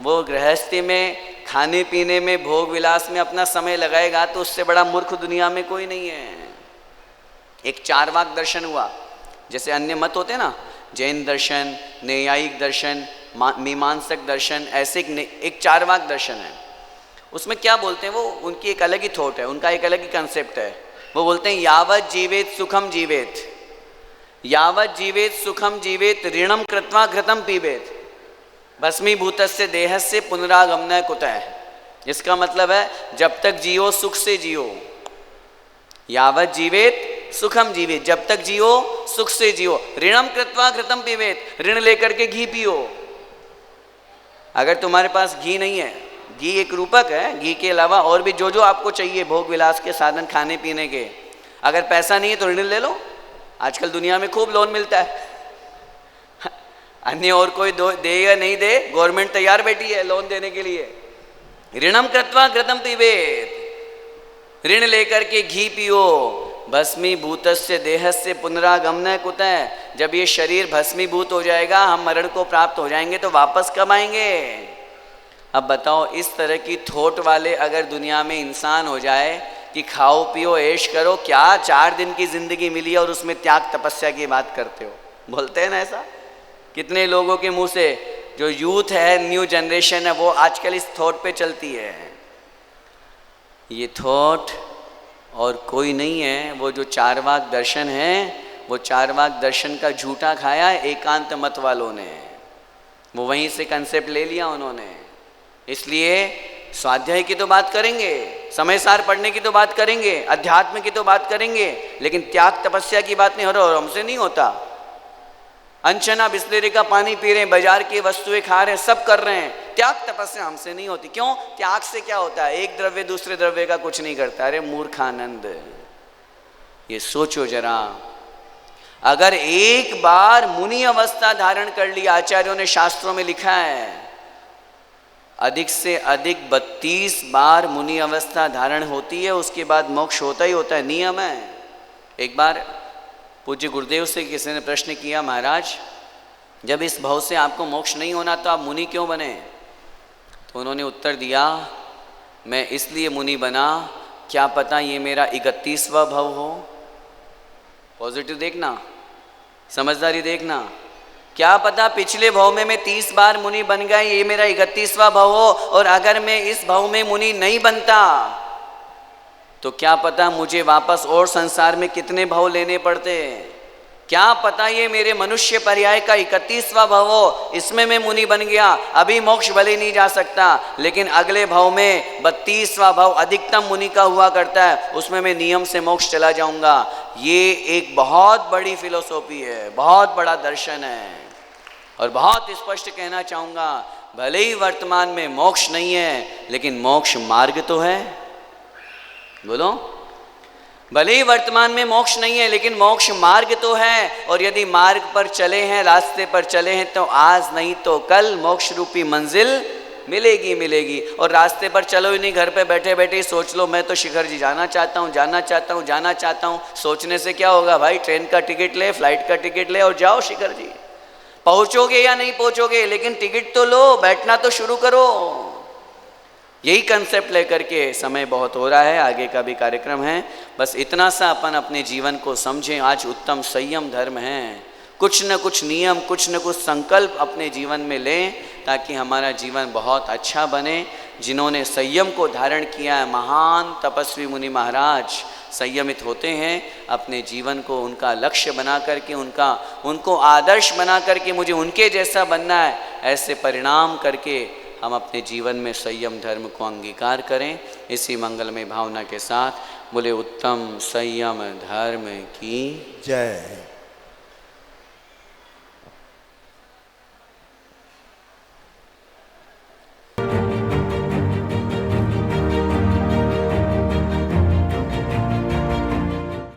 वो गृहस्थी में, खाने पीने में, भोग विलास में अपना समय लगाएगा तो उससे बड़ा मूर्ख दुनिया में कोई नहीं है। एक चारवाक दर्शन हुआ, जैसे अन्य मत होते ना, जैन दर्शन, न्यायिक दर्शन, मीमांसक दर्शन, ऐसे एक चारवाक दर्शन है। उसमें क्या बोलते हैं वो, उनकी एक अलग ही थॉट है, उनका एक अलग ही कंसेप्ट है। वो बोलते हैं यावत जीवेत सुखम जीवेत, यावत जीवेत सुखम जीवेत, ऋणम कृत्वा घृतम पीबेत, भस्मीभूतस्य देहस्य पुनरागमनः कुतः। इसका मतलब है जब तक जियो सुख से जियो, यावत जीवेत सुखम जीवेत, जब तक जियो सुख से जियो, ऋणम कृत्वा घृतम पीबेत, ऋण लेकर के घी पियो। अगर तुम्हारे पास घी नहीं है, घी एक रूपक है, घी के अलावा और भी जो जो आपको चाहिए भोग विलास के साधन खाने पीने के, अगर पैसा नहीं है तो ऋण ले लो। आजकल दुनिया में खूब लोन मिलता है, अन्य और कोई दे या नहीं दे, गवर्नमेंट तैयार बैठी है लोन देने के लिए। ऋणम कृत्वा घृतम पीबेत, ऋण लेकर के घी पियो, भस्मीभूतस्य देहस्य पुनरागमनः कुतः। जब ये शरीर भस्मीभूत हो जाएगा, हम मरण को प्राप्त हो जाएंगे, तो वापस कब आएंगे? अब बताओ, इस तरह की थोट वाले अगर दुनिया में इंसान हो जाए कि खाओ पियो ऐश करो, क्या 4 दिन की जिंदगी मिली है और उसमें त्याग तपस्या की बात करते हो? बोलते हैं ना ऐसा कितने लोगों के मुंह से। जो यूथ है, न्यू जनरेशन है, वो आजकल इस थॉट पे चलती है। ये थॉट और कोई नहीं है, वो जो चारवाक दर्शन है, वो चारवाक दर्शन का झूठा खाया है एकांत मत वालों ने, वो वहीं से कंसेप्ट ले लिया उन्होंने। इसलिए स्वाध्याय की तो बात करेंगे, समय सार पढ़ने की तो बात करेंगे, अध्यात्म की तो बात करेंगे, लेकिन त्याग तपस्या की बात नहीं हो रहा, और हमसे नहीं होता। अनचना बिस्लेरी का पानी पी रहे हैं, बाजार की वस्तुएं खा रहे हैं, सब कर रहे हैं, त्याग तपस्या हमसे नहीं होती। क्यों? त्याग से क्या होता है? एक द्रव्य दूसरे द्रव्य का कुछ नहीं करता। अरे मूर्खानंद, ये सोचो जरा, अगर एक बार मुनि अवस्था धारण कर ली, आचार्यों ने शास्त्रों में लिखा है, अधिक से अधिक 32 बार मुनि अवस्था धारण होती है, उसके बाद मोक्ष होता ही होता है, नियम है। एक बार पूज्य गुरुदेव से किसी ने प्रश्न किया, महाराज जब इस भव से आपको मोक्ष नहीं होना तो आप मुनि क्यों बने? तो उन्होंने उत्तर दिया, मैं इसलिए मुनि बना, क्या पता ये मेरा 31वां भव हो। पॉजिटिव देखना, समझदारी देखना, क्या पता पिछले भव में मैं 30 बार मुनि बन गया, ये मेरा 31वां भव हो, और अगर मैं इस भव में मुनि नहीं बनता तो क्या पता मुझे वापस और संसार में कितने भव लेने पड़ते। क्या पता ये मेरे मनुष्य पर्याय का 31वां भव हो, इसमें मैं मुनि बन गया, अभी मोक्ष भले नहीं जा सकता, लेकिन अगले भव में 32वां भव अधिकतम मुनि का हुआ करता है, उसमें मैं नियम से मोक्ष चला जाऊंगा। ये एक बहुत बड़ी फिलोसॉफी है, बहुत बड़ा दर्शन है, और बहुत स्पष्ट कहना चाहूँगा, भले ही वर्तमान में मोक्ष नहीं है, लेकिन मोक्ष मार्ग तो है। बोलो, भले ही वर्तमान में मोक्ष नहीं है, लेकिन मोक्ष मार्ग तो है, और यदि मार्ग पर चले हैं, रास्ते पर चले हैं, तो आज नहीं तो कल मोक्ष रूपी मंजिल मिलेगी मिलेगी। और रास्ते पर चलो ही नहीं, घर पे बैठे बैठे सोच लो मैं तो शिखर जी जाना चाहता हूँ, जाना चाहता हूँ, जाना चाहता हूँ। सोचने से क्या होगा भाई? ट्रेन का टिकट ले, फ्लाइट का टिकट ले और जाओ शिखर जी। पहुँचोगे या नहीं पहुँचोगे, लेकिन टिकट तो लो, बैठना तो शुरू करो। यही कंसेप्ट लेकर के समय बहुत हो रहा है, आगे का भी कार्यक्रम है, बस इतना सा अपन अपने जीवन को समझें। आज उत्तम संयम धर्म है, कुछ न कुछ नियम, कुछ न कुछ संकल्प अपने जीवन में लें, ताकि हमारा जीवन बहुत अच्छा बने। जिन्होंने संयम को धारण किया है, महान तपस्वी मुनि महाराज संयमित होते हैं, अपने जीवन को उनका लक्ष्य बना करके, उनको आदर्श बना करके मुझे उनके जैसा बनना है, ऐसे परिणाम करके हम अपने जीवन में संयम धर्म को अंगीकार करें। इसी मंगलमय भावना के साथ बोले उत्तम संयम धर्म की जय।